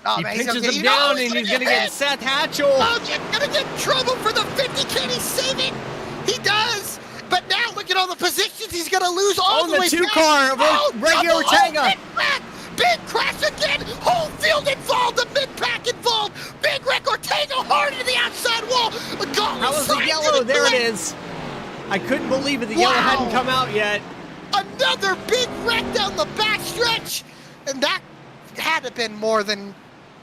S2: Oh,
S3: he
S2: man,
S3: pitches him down, and he's going to get Seth Hatchell.
S2: Oh, he's going to get in trouble for the 50. Can he save it? He does. But now look at all the positions he's going to lose all the way back.
S3: 2-car of Reggie Ortega.
S2: Big crash again. Whole field involved. The mid-pack involved. Big wreck. Ortega hard into the outside wall.
S3: How was the yellow? There it is. I couldn't believe it. The yellow hadn't come out yet.
S2: Another big wreck down the backstretch. And that had to have been more than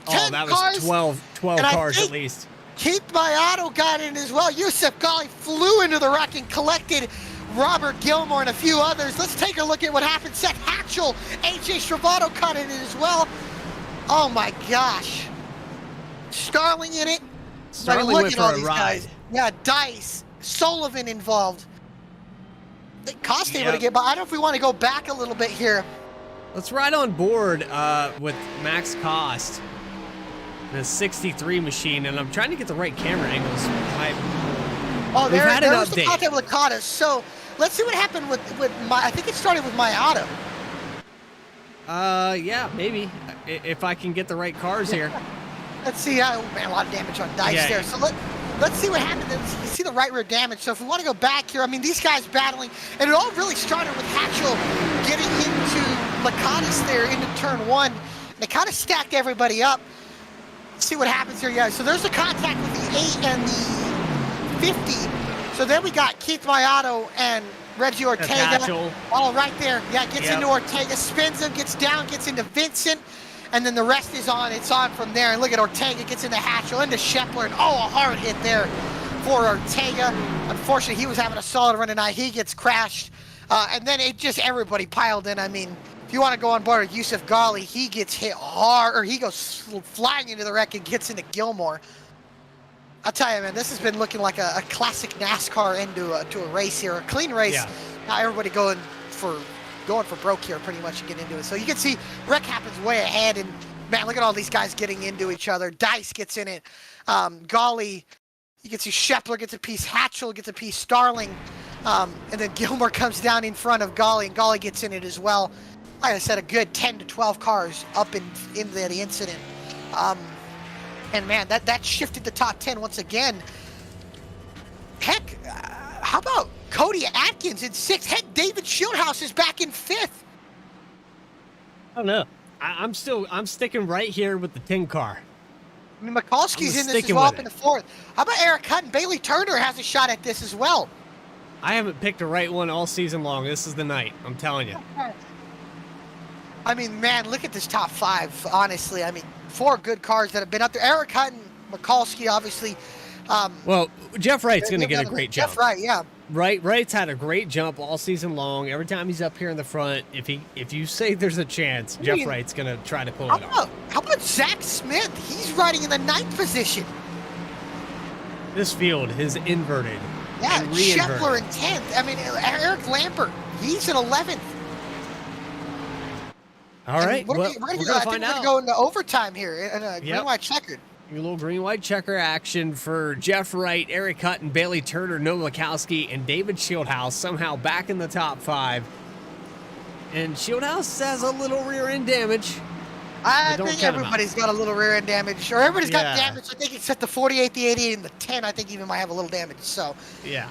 S2: 10
S3: that
S2: cars.
S3: was 12 cars at least.
S2: Keith Mayato got in as well. Yusuf Ghali flew into the wreck and collected Robert Gilmore and a few others. Let's take a look at what happened. Seth Hatchell, AJ Stravado got in it as well. Oh my gosh. Starling in it.
S3: Starling went for a ride.
S2: Guys. Yeah, Dice, Sullivan involved. Cost able to get by. I don't know if we want to go back a little bit here.
S3: Let's ride on board with Max Cost, the 63 machine, and I'm trying to get the right camera angles.
S2: There was the contact with Lakatos. So let's see what happened with I think it started with Mayato.
S3: Yeah, maybe. If I can get the right cars here.
S2: Let's see. Oh, man, a lot of damage on Dice there. So let's see what happens. You see the right rear damage. So if we want to go back here, I mean, these guys battling, and it all really started with Hatchell getting into Lakatis there into turn 1. And they kind of stacked everybody up. Let's see what happens here. Yeah, so there's a contact with the 8 and the 50. So then we got Keith Mayato and Reggie Ortega. All right there. Yeah, gets into Ortega, spins him, gets down, gets into Vincent. And then the rest is on. It's on from there. And look at Ortega gets into Hatchell, into Shepler. And oh, a hard hit there for Ortega. Unfortunately, he was having a solid run tonight. He gets crashed. And then it just everybody piled in. I mean, if you want to go on board with Yusuf Ghali, he gets hit hard, or he goes flying into the wreck and gets into Gilmore. I'll tell you, man, this has been looking like a classic NASCAR end to a race here, a clean race. Yeah. Now everybody going for broke here pretty much to get into it. So you can see wreck happens way ahead, and man, look at all these guys getting into each other. Dice gets in it. Ghali, you can see Shepler gets a piece, Hatchell gets a piece, Starling, and then Gilmore comes down in front of Ghali, and Ghali gets in it as well. Like I said, a good 10 to 12 cars up in the incident. And man, that shifted the top 10 once again. Heck, how about Cody Atkins in 6th? Heck, David Shieldhouse is back in 5th.
S3: I don't know. I'm sticking right here with the 10 car.
S2: I mean, Mikulski's in this as well up in the 4th. How about Eric Hutton? Bailey Turner has a shot at this as well.
S3: I haven't picked the right one all season long. This is the night. I'm telling you.
S2: I mean, man, look at this top 5, honestly. I mean, 4 good cars that have been up there. Eric Hutton, Mikulski, obviously.
S3: Well, Jeff Wright's going to get a great jump.
S2: Jeff Wright, yeah.
S3: Wright's had a great jump all season long. Every time he's up here in the front, if you say there's a chance, Jeff Wright's going to try to pull it off.
S2: How about Zach Smith? He's riding in the 9th position.
S3: This field is inverted.
S2: Yeah, Shepler in 10th. I mean, Eric Lampert, he's in 11th.
S3: All right, we're going to find out.
S2: We're going to go into overtime here in a green-white checkered.
S3: Your little green-white checker action for Jeff Wright, Eric Hutton, Bailey Turner, Noah Mikowski, and David Shieldhouse somehow back in the top 5. And Shieldhouse has a little rear-end damage.
S2: I think everybody's got a little rear-end damage, or everybody's got damage. I think except the 48, the 88, and the 10. I think even might have a little damage. So
S3: yeah,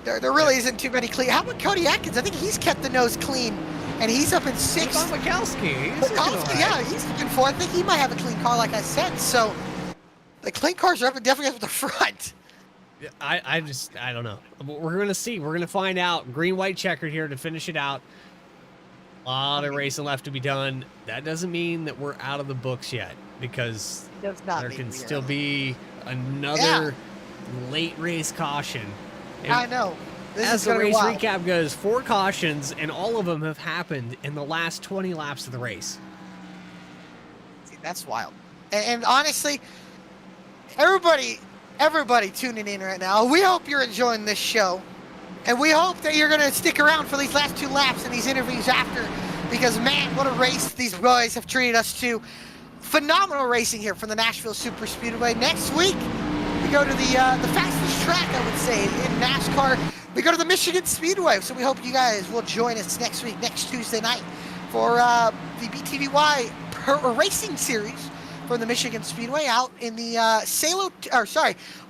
S2: there really isn't too many clean. How about Cody Atkins? I think he's kept the nose clean. And he's up in 6th.
S3: Mikowski.
S2: Yeah, he's looking for. I think he might have a clean car, like I said. So the clean cars are definitely up at the front.
S3: I don't know. We're gonna see. We're gonna find out. Green-white checkered here to finish it out. A lot of racing left to be done. That doesn't mean that we're out of the books yet, because there can still be another late race caution.
S2: I know.
S3: As the race recap goes, 4 cautions, and all of them have happened in the last 20 laps of the race.
S2: See, that's wild. And honestly, everybody tuning in right now, we hope you're enjoying this show. And we hope that you're going to stick around for these last 2 laps and these interviews after. Because, man, what a race these boys have treated us to. Phenomenal racing here from the Nashville Superspeedway. Next week, we go to the fastest track, I would say, in NASCAR. We go to the Michigan Speedway, so we hope you guys will join us next week, next Tuesday night, for the BTDY racing series from the Michigan Speedway out in the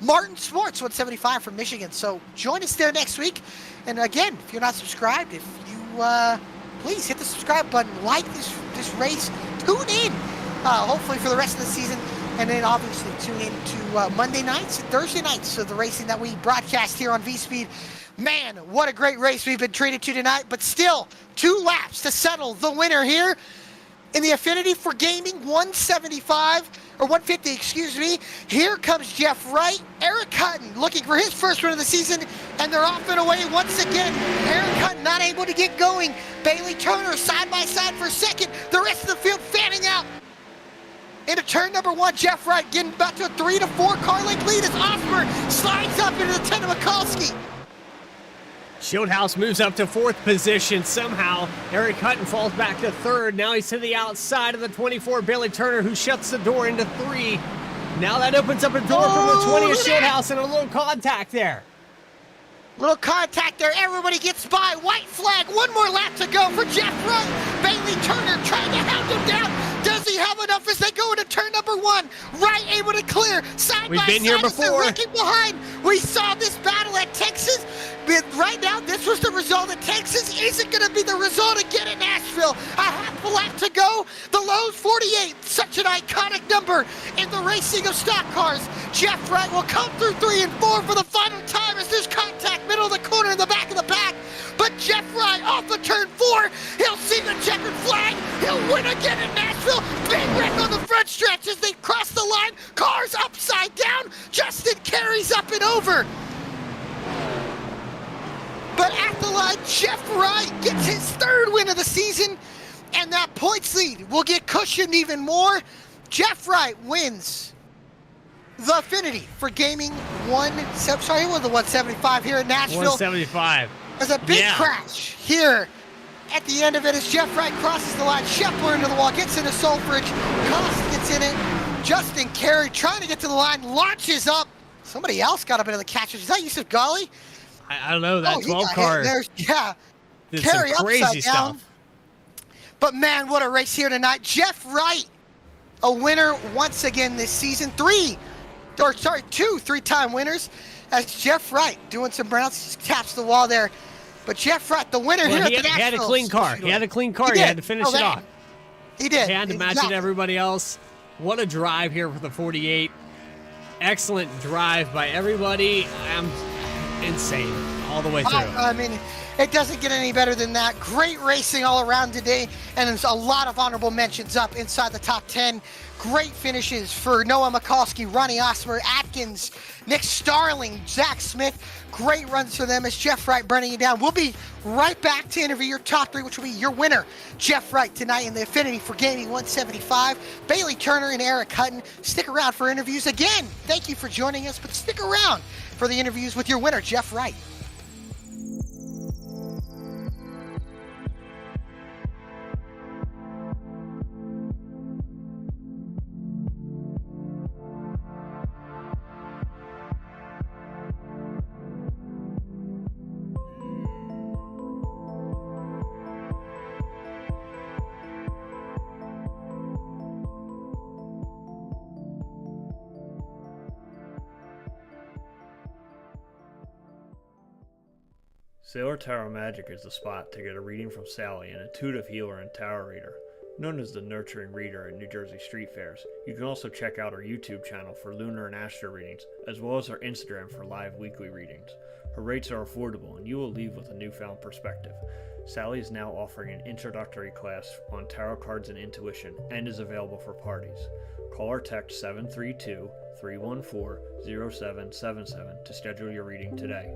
S2: Martin Sports 175 from Michigan. So join us there next week. And again, if you're not subscribed, if you please hit the subscribe button, like this race, tune in, hopefully for the rest of the season. And then obviously tune in to Monday nights and Thursday nights, so the racing that we broadcast here on VSPEED. Man, what a great race we've been treated to tonight, but still 2 laps to settle the winner here in the Affinity for Gaming 175, or 150, excuse me. Here comes Jeff Wright, Eric Hutton looking for his first win of the season, and they're off and away once again. Eric Hutton not able to get going. Bailey Turner side by side for second. The rest of the field fanning out. Into turn number 1, Jeff Wright getting about to a 3 to 4 car length lead as Osmer slides up into the 10 of Mikulski.
S3: Shieldhouse moves up to 4th position somehow. Eric Hutton falls back to 3rd. Now he's to the outside of the 24, Bailey Turner, who shuts the door into 3. Now that opens up a door from the 20 of Shieldhouse, and a little contact there.
S2: Little contact there. Everybody gets by. White flag. One more lap to go for Jeff Wright. Bailey Turner trying to hound him down. Does he have enough as they go into turn number 1? Wright able to clear. Side
S3: We've
S2: by
S3: been here
S2: side as they're
S3: before.
S2: wrecking behind. We saw this battle at Texas. But right now, this was the result at Texas. Is it going to be the result again at Nashville? A half a lap to go. The Lowe's 48, such an iconic number in the racing of stock cars. Jeff Wright will come through 3 and 4 for the final time as there's contact middle of the corner in the back of the pack. But Jeff Wright off of turn 4. He'll see the checkered flag. He'll win again in Nashville. Big wreck on the front stretch as they cross the line. Cars upside down. Justin carries up and over. But at the line, Jeff Wright gets his 3rd win of the season, and that points lead will get cushioned even more. Jeff Wright wins the Affinity for Gaming it was the 175 here in Nashville.
S3: 175.
S2: There's a big crash here at the end of it as Jeff Wright crosses the line. Scheffler into the wall, gets into Solfridge. Cost gets in it. Justin Carey trying to get to the line, launches up. Somebody else got up into the catches. Is that Yusuf Ghali?
S3: I don't know, that
S2: he
S3: 12
S2: got
S3: car
S2: hit. There's,
S3: did
S2: Carey
S3: some crazy
S2: upside down.
S3: stuff.
S2: But man, what a race here tonight. Jeff Wright, a winner once again this season. 2 3-time winners as Jeff Wright doing some burnouts. Just taps the wall there. But Jeff Wright, the winner here at the Nashville.
S3: He had a clean car. He had a clean car. He had to finish it off.
S2: He did.
S3: He had to match it everybody else. What a drive here for the 48. Excellent drive by everybody. Insane all the way through.
S2: I mean, it doesn't get any better than that. Great racing all around today, and there's a lot of honorable mentions up inside the top 10. Great finishes for Noah Mikulski, Ronnie Osmer, Atkins, Nick Starling, Zach Smith. Great runs for them as Jeff Wright burning it down. We'll be right back to interview your top 3, which will be your winner, Jeff Wright, tonight in the Affinity for Gaming 175. Bailey Turner and Eric Hutton. Stick around for interviews again. Thank you for joining us, but stick around for the interviews with your winner, Jeff Wright.
S4: Sailor Tarot Magic is the spot to get a reading from Sally, an intuitive healer and tarot reader, known as the Nurturing Reader at New Jersey Street Fairs. You can also check out our YouTube channel for lunar and astro readings, as well as our Instagram for live weekly readings. Her rates are affordable, and you will leave with a newfound perspective. Sally is now offering an introductory class on tarot cards and intuition, and is available for parties. Call or text 732-314-0777 to schedule your reading today.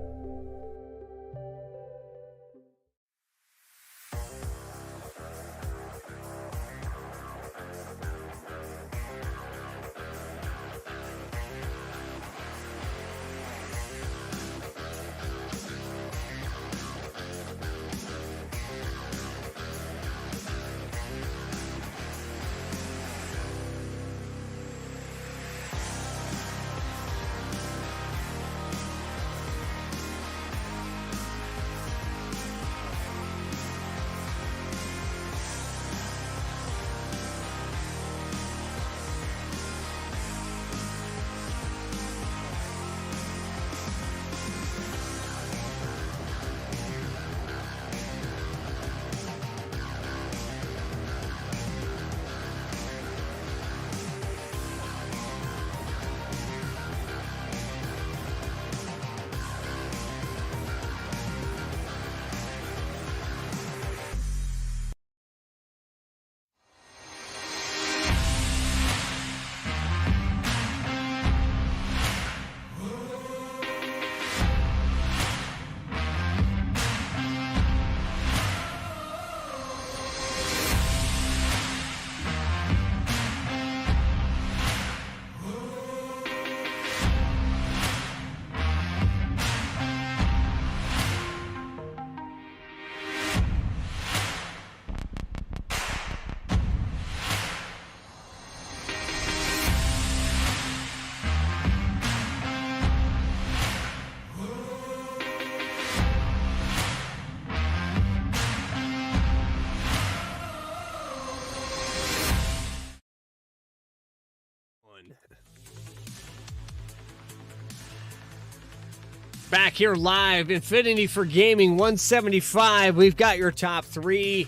S3: Back here live, Infinity for Gaming 175. We've got your top three.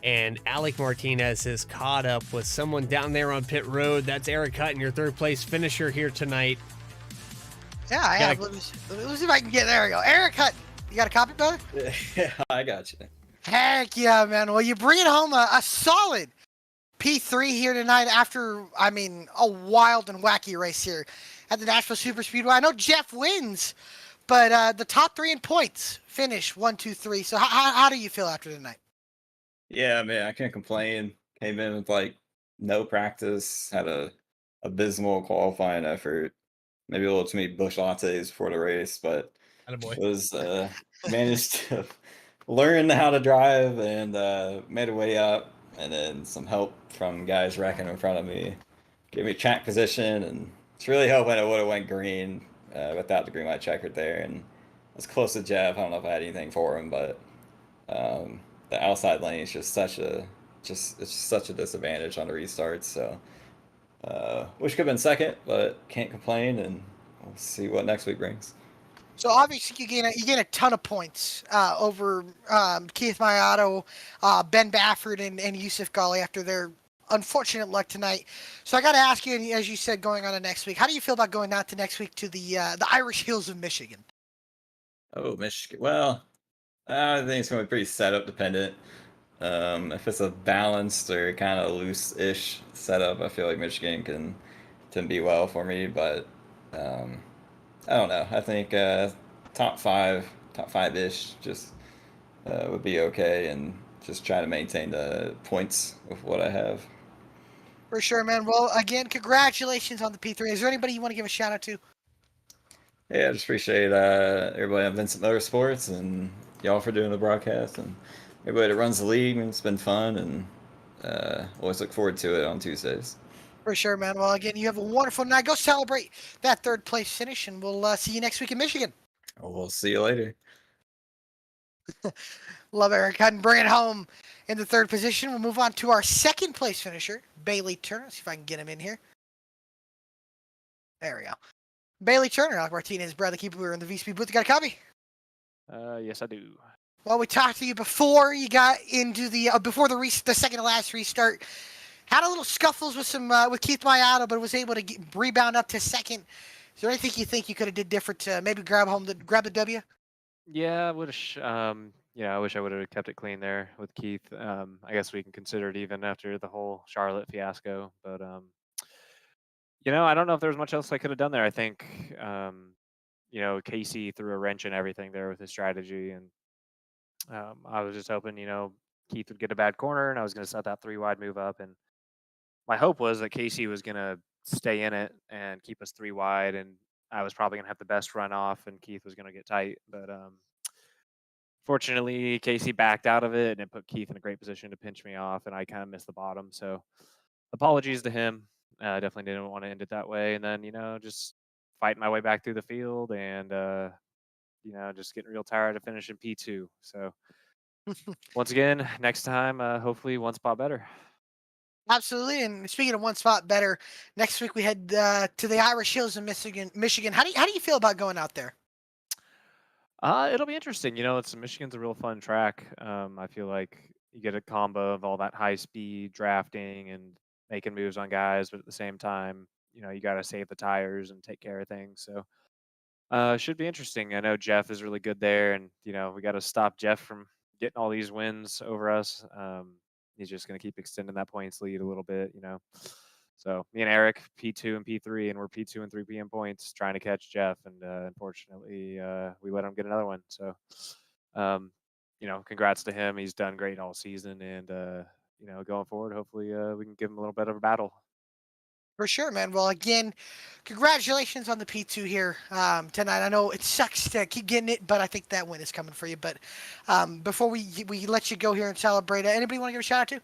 S3: And Alec Martinez has caught up with someone down there on pit road. That's Eric Hutton, your third place finisher here tonight.
S2: Yeah, I have. Let me see if I can get there. We go. Eric Hutton, you got a copy, brother?
S7: Yeah, I got you.
S2: Heck yeah, man. Well, you bring it home a solid P3 here tonight after, a wild and wacky race here at the Nashville Superspeedway. I know Jeff wins, but the top three in points finish 1, 2, 3. So how do you feel after tonight?
S7: Yeah, man, I can't complain. Came in with like no practice, had a abysmal qualifying effort, maybe a little too many bush lattes before the race, but
S3: Attaboy.
S7: was managed to learn how to drive and made a way up, and then some help from guys wrecking in front of me gave me track position, and it's really hoping it would have went green without the green light checkered there, and I was close to Jeff. I don't know if I had anything for him, but the outside lane is just it's such a disadvantage on the restarts. So wish could have been second, but can't complain, and we'll see what next week brings.
S2: So obviously you gain a ton of points over Keith Mayato, Ben Baffert, and Yusuf Ghali after their unfortunate luck tonight. So I got to ask you, as you said, going on to next week, how do you feel about going out to next week to the Irish Hills of Michigan?
S7: Oh, Michigan. Well, I think it's going to be pretty setup dependent. If it's a balanced or kind of loose-ish setup, I feel like Michigan can be well for me, but I don't know. I think top five-ish just would be okay, and just try to maintain the points with what I have.
S2: For sure, man. Well, again, congratulations on the P3. Is there anybody you want to give a shout out to?
S7: Yeah, I just appreciate everybody at Vincent Motorsports and y'all for doing the broadcast, and everybody that runs the league. It's been fun, and always look forward to it on Tuesdays.
S2: For sure, man. Well, again, you have a wonderful night. Go celebrate that third place finish, and we'll see you next week in Michigan.
S7: We'll see you later.
S2: Love Eric Hutton. Bring it home in the third position. We'll move on to our second place finisher, Bailey Turner. Let's see if I can get him in here. There we go. Bailey Turner, Alec Martinez, Bradley Keeper. We're in the VSPEED booth. You got a copy?
S5: Yes, I do.
S2: Well, we talked to you before you got into the before the second to last restart. Had a little scuffles with with Keith Mayato, but was able to rebound up to second. Is there anything you think you could have did different to maybe grab the W?
S5: Yeah, I would have. I wish I would have kept it clean there with Keith. I guess we can consider it even after the whole Charlotte fiasco. But I don't know if there was much else I could have done there. I think Casey threw a wrench in everything there with his strategy, and I was just hoping Keith would get a bad corner, and I was going to set that 3 wide move up, and my hope was that Casey was going to stay in it and keep us 3 wide, and I was probably going to have the best run off, and Keith was going to get tight. But fortunately, Casey backed out of it, and it put Keith in a great position to pinch me off, and I kind of missed the bottom. So apologies to him. Definitely didn't want to end it that way. And then, just fighting my way back through the field, and, just getting real tired of finishing P2. So once again, next time, hopefully one spot better.
S2: Absolutely. And speaking of one spot better, next week we head to the Irish Hills in Michigan. How do you feel about going out there?
S5: It'll be interesting. Michigan's a real fun track. I feel like you get a combo of all that high speed drafting and making moves on guys, but at the same time, you got to save the tires and take care of things. So should be interesting. I know Jeff is really good there, and we got to stop Jeff from getting all these wins over us. He's just going to keep extending that points lead a little bit. So me and Eric, P2 and P3, and we're P2 and 3 PM points trying to catch Jeff, and unfortunately we let him get another one. So congrats to him. He's done great all season, and going forward, hopefully we can give him a little bit of a battle.
S2: For sure, man. Well, again, congratulations on the P2 here tonight. I know it sucks to keep getting it, but I think that win is coming for you. But before we let you go here and celebrate, anybody want to give a shout out to?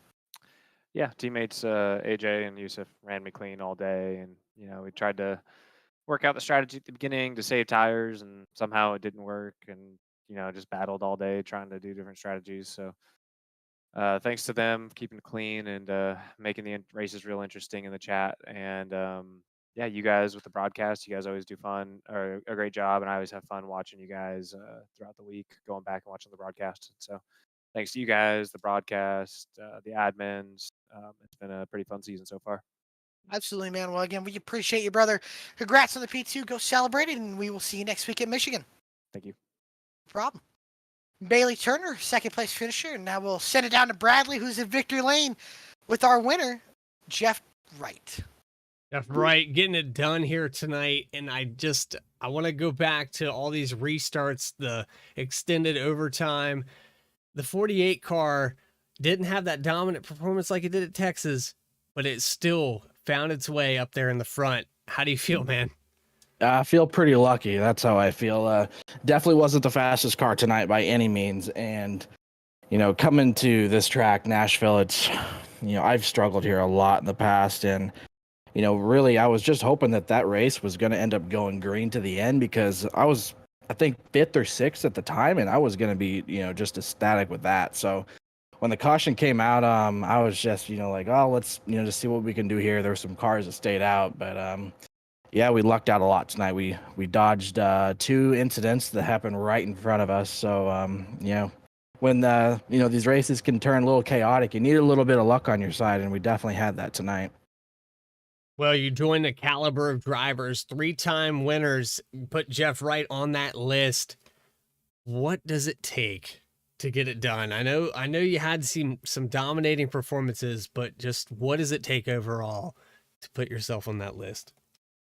S5: Yeah, teammates AJ and Yusuf ran me clean all day, and we tried to work out the strategy at the beginning to save tires, and somehow it didn't work, and just battled all day trying to do different strategies. So thanks to them keeping it clean and making the races real interesting in the chat. And yeah, you guys with the broadcast, you guys always do fun or a great job, and I always have fun watching you guys throughout the week, going back and watching the broadcast. So thanks to you guys, the broadcast, the admins. It's been a pretty fun season so far.
S2: Absolutely, man. Well, again, we appreciate you, brother. Congrats on the P2. Go celebrate it, and we will see you next week at Michigan.
S5: Thank you.
S2: No problem. Bailey Turner, second place finisher. And now we'll send it down to Bradley, who's in victory lane with our winner, Jeff Wright.
S3: Jeff Wright getting it done here tonight. And I want to go back to all these restarts, the extended overtime. The 48 car didn't have that dominant performance like it did at Texas, but it still found its way up there in the front. How do you feel, man?
S6: I feel pretty lucky. That's how I feel. Definitely wasn't the fastest car tonight by any means. And, coming to this track, Nashville, it's, I've struggled here a lot in the past. And, really, I was just hoping that race was going to end up going green to the end, because I was, I think, 5th or 6th at the time. And I was going to be, just ecstatic with that. So when the caution came out, I was just, like, oh, let's, just see what we can do here. There were some cars that stayed out, but, yeah, we lucked out a lot tonight. We dodged 2 incidents that happened right in front of us. So, when these races can turn a little chaotic, you need a little bit of luck on your side, and we definitely had that tonight.
S3: Well, you join the caliber of drivers, 3-time winners, put Jeff Wright on that list. What does it take to get it done? I know you had some dominating performances, but just what does it take overall to put yourself on that list?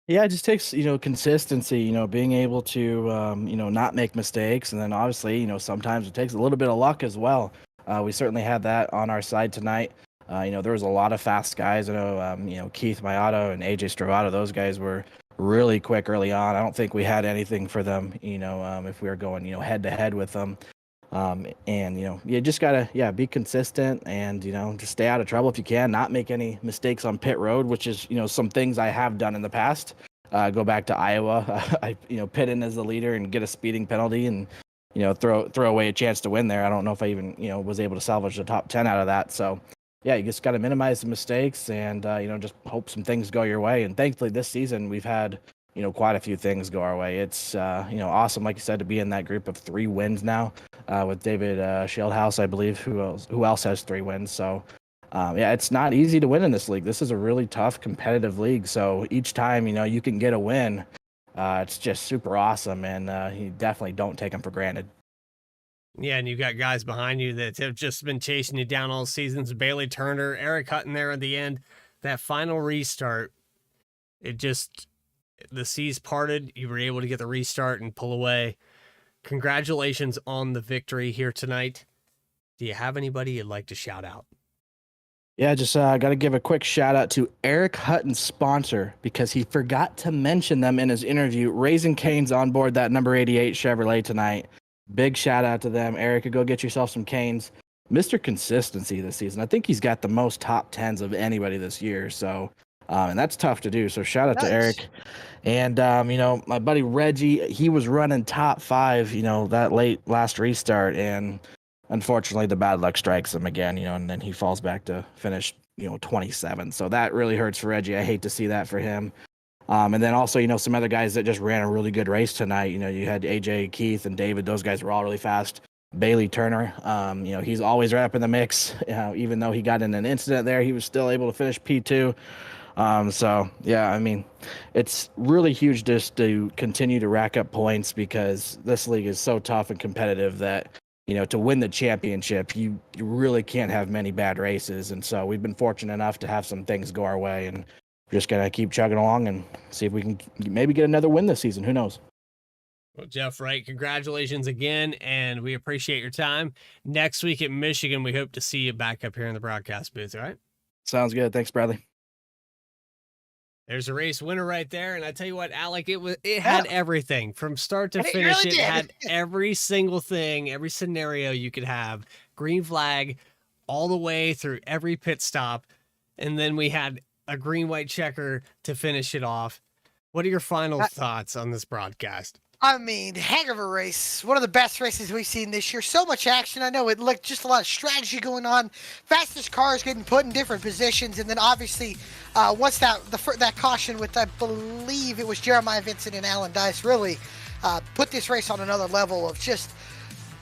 S6: Yeah, it just takes, consistency, being able to, not make mistakes. And then obviously, sometimes it takes a little bit of luck as well. We certainly had that on our side tonight. There was a lot of fast guys. I know, Keith Mayato and AJ Stravato, those guys were really quick early on. I don't think we had anything for them, if we were going, head to head with them. And, you just gotta, be consistent and, just stay out of trouble if you can, not make any mistakes on pit road, which is, some things I have done in the past. Go back to Iowa, I pit in as the leader and get a speeding penalty and, throw away a chance to win there. I don't know if I even, was able to salvage the top 10 out of that. So yeah, you just got to minimize the mistakes and, just hope some things go your way. And thankfully this season we've had, quite a few things go our way. It's, awesome, like you said, to be in that group of 3 wins now, with David Shieldhouse, I believe, who else has 3 wins. So, it's not easy to win in this league. This is a really tough competitive league. So each time, you can get a win, it's just super awesome. And you definitely don't take them for granted.
S3: Yeah, and you've got guys behind you that have just been chasing you down all seasons. Bailey Turner, Eric Hutton there at the end. That final restart, the seas parted. You were able to get the restart and pull away. Congratulations on the victory here tonight. Do you have anybody you'd like to shout out?
S6: Yeah, just got to give a quick shout out to Eric Hutton's sponsor, because he forgot to mention them in his interview. Raising Cane's on board that number 88 Chevrolet tonight. Big shout out to them. Eric, go get yourself some Canes. Mr. Consistency this season. I think he's got the most top 10s of anybody this year. So, and that's tough to do. So shout out to Eric. And, my buddy Reggie, he was running top 5, that late last restart. And unfortunately, the bad luck strikes him again, and then he falls back to finish, 27. So that really hurts for Reggie. I hate to see that for him. And then also, some other guys that just ran a really good race tonight. You had AJ, Keith, and David. Those guys were all really fast. Bailey Turner, he's always right up in the mix. Even though he got in an incident there, he was still able to finish P2. So, yeah, it's really huge just to continue to rack up points, because this league is so tough and competitive that, to win the championship, you really can't have many bad races. And so we've been fortunate enough to have some things go our way, and we're just going to keep chugging along and see if we can maybe get another win this season. Who knows?
S3: Well, Jeff Wright, congratulations again, and we appreciate your time. Next week at Michigan, we hope to see you back up here in the broadcast booth, all right?
S6: Sounds good. Thanks, Bradley.
S3: There's a race winner right there, and I tell you what, Alec, it had everything from start to finish. It had every single thing, every scenario you could have. Green flag all the way through every pit stop, and then we had a green-white checker to finish it off. What are your final thoughts on this broadcast?
S2: I mean, heck of a race. One of the best races we've seen this year. So much action. I know it looked just a lot of strategy going on. Fastest cars getting put in different positions, and then obviously, once that caution with, I believe it was Jeremiah Vincent and Alan Dice, really put this race on another level of just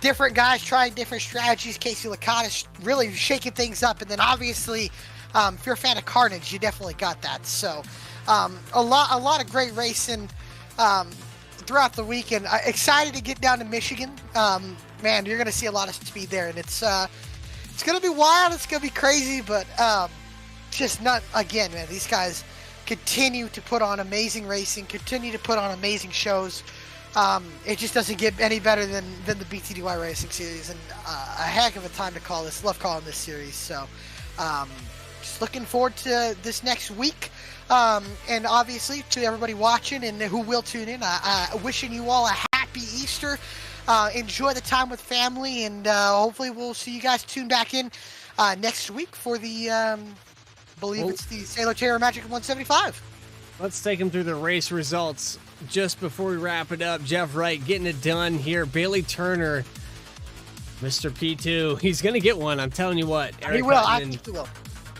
S2: different guys trying different strategies. Casey Lakatos really shaking things up, and then obviously, if you're a fan of Carnage, you definitely got that. So, a lot of great racing. Throughout the weekend. Excited to get down to Michigan. Man, you're going to see a lot of speed there, and it's going to be wild. It's going to be crazy, but just not, again, man, these guys continue to put on amazing racing, continue to put on amazing shows. It just doesn't get any better than the BTDY Racing Series, and a heck of a time to call this. Love calling this series. So just looking forward to this next week. And obviously to everybody watching and who will tune in, wishing you all a happy Easter. Enjoy the time with family, and hopefully we'll see you guys tune back in next week for the, it's the Sailor Terror Magic 175.
S3: Let's take them through the race results just before we wrap it up. Jeff Wright getting it done here. Bailey Turner, Mr. P2, he's going to get one. I'm telling you what.
S2: He will. I think he will.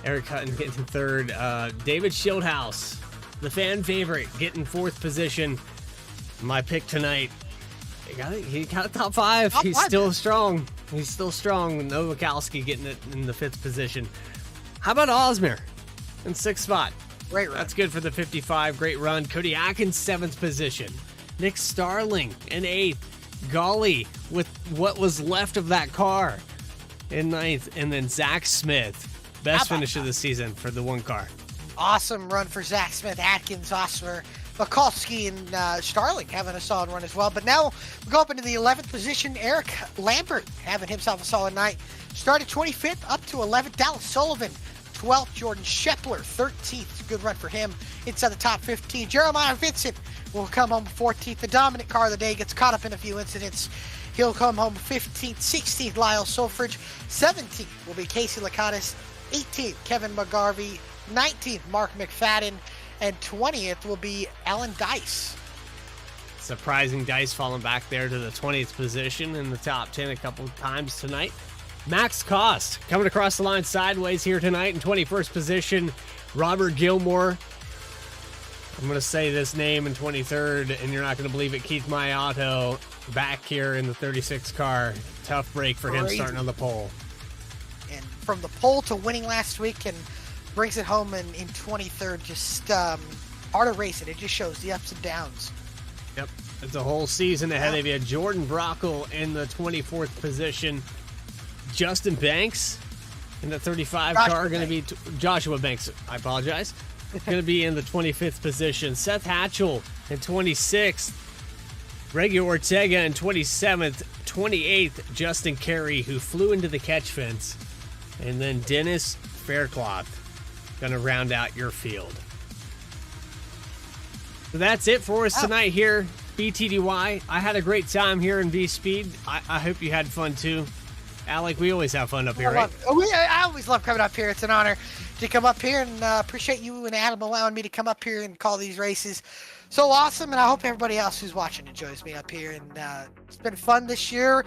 S3: Eric Hutton getting third. David Shieldhouse, the fan favorite, getting fourth position. My pick tonight. He got top five. He's still strong. He's still strong. Nowakowski getting it in the fifth position. How about Osmer in sixth spot?
S2: Great run.
S3: That's good for the 55. Great run. Cody Atkins, seventh position. Nick Starling in eighth. Golly with what was left of that car in ninth. And then Zach Smith. Best finish of the season for the one car.
S2: Awesome run for Zach Smith, Atkins, Osmer, Mikulski, and Starling having a solid run as well. But now we go up into the 11th position. Eric Lambert having himself a solid night. Started 25th up to 11th. Dallas Sullivan, 12th. Jordan Shepler, 13th. Good run for him inside the top 15. Jeremiah Vincent will come home 14th. The dominant car of the day gets caught up in a few incidents. He'll come home 15th. 16th, Lyle Solfridge. 17th will be Casey Lakatos. 18th, Kevin McGarvey. 19th, Mark McFadden. And 20th will be Alan Dice.
S3: Surprising Dice falling back there to the 20th position in the top 10 a couple of times tonight. Max Cost coming across the line sideways here tonight in 21st position. Robert Gilmore. I'm going to say this name in 23rd, and you're not going to believe it. Keith Mayato back here in the 36 car. Tough break for him starting on the pole.
S2: And from the pole to winning last week and brings it home in 23rd. Just art of racing. It just shows the ups and downs.
S3: Yep. It's a whole season ahead of you. Jordan Brockle in the 24th position. Justin Banks in the 35 car. Going to be Joshua Banks. I apologize. Going to be in the 25th position. Seth Hatchell in 26th. Reggie Ortega in 27th. 28th, Justin Carey, who flew into the catch fence. And then Dennis Faircloth going to round out your field. So that's it for us tonight here, BTDY. I had a great time here in VSPEED. I hope you had fun too. Alec, we always have fun up here, right?
S2: I always love coming up here. It's an honor to come up here, and appreciate you and Adam allowing me to come up here and call these races. So awesome, and I hope everybody else who's watching enjoys me up here. And it's been fun this year.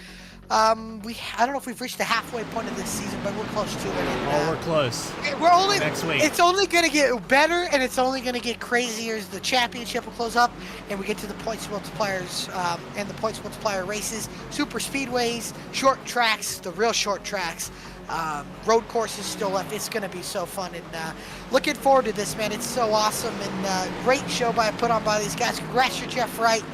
S2: I don't know if we've reached the halfway point of this season, but we're close to it. And,
S3: we're close.
S2: We're only
S3: next week.
S2: It's only going to get better, and it's only going to get crazier as the championship will close up, and we get to the points multipliers and the points multiplier races, super speedways, short tracks, the real short tracks, road courses still left. It's going to be so fun, and looking forward to this, man. It's so awesome, and great show put on by these guys. Congrats to Jeff Wright.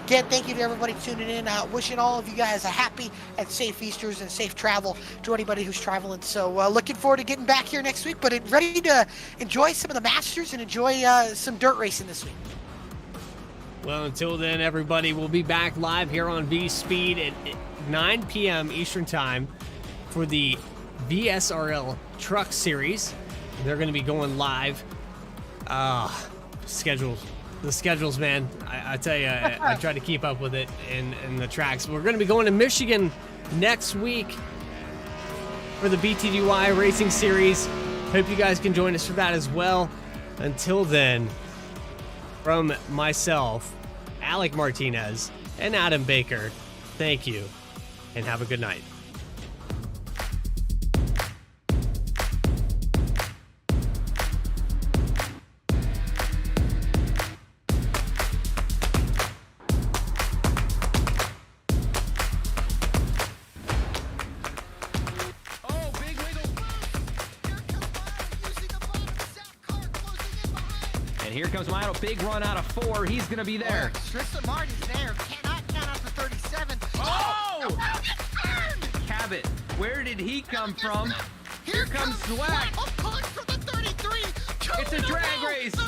S2: Again, thank you to everybody tuning in. Wishing all of you guys a happy and safe Easters and safe travel to anybody who's traveling. So looking forward to getting back here next week, but ready to enjoy some of the Masters and enjoy some dirt racing this week.
S3: Well, until then, everybody, we'll be back live here on VSPEED at 9 p.m. Eastern Time for the VSRL Truck Series. They're going to be going live. The schedules, man. I tell you, I try to keep up with it in the tracks. We're going to be going to Michigan next week for the BTDY Racing Series. Hope you guys can join us for that as well. Until then, from myself, Alec Martinez, and Adam Baker. Thank you, and have a good night.
S1: Oh, big wiggle. And here comes Milo. Big run out of 4. He's going to be there.
S2: Tristan Martin's there. Cannot count out the 37.
S1: Oh! Cabot, where did he come from? Here comes Swack.
S2: Pulling from the 33.
S1: It's a drag race.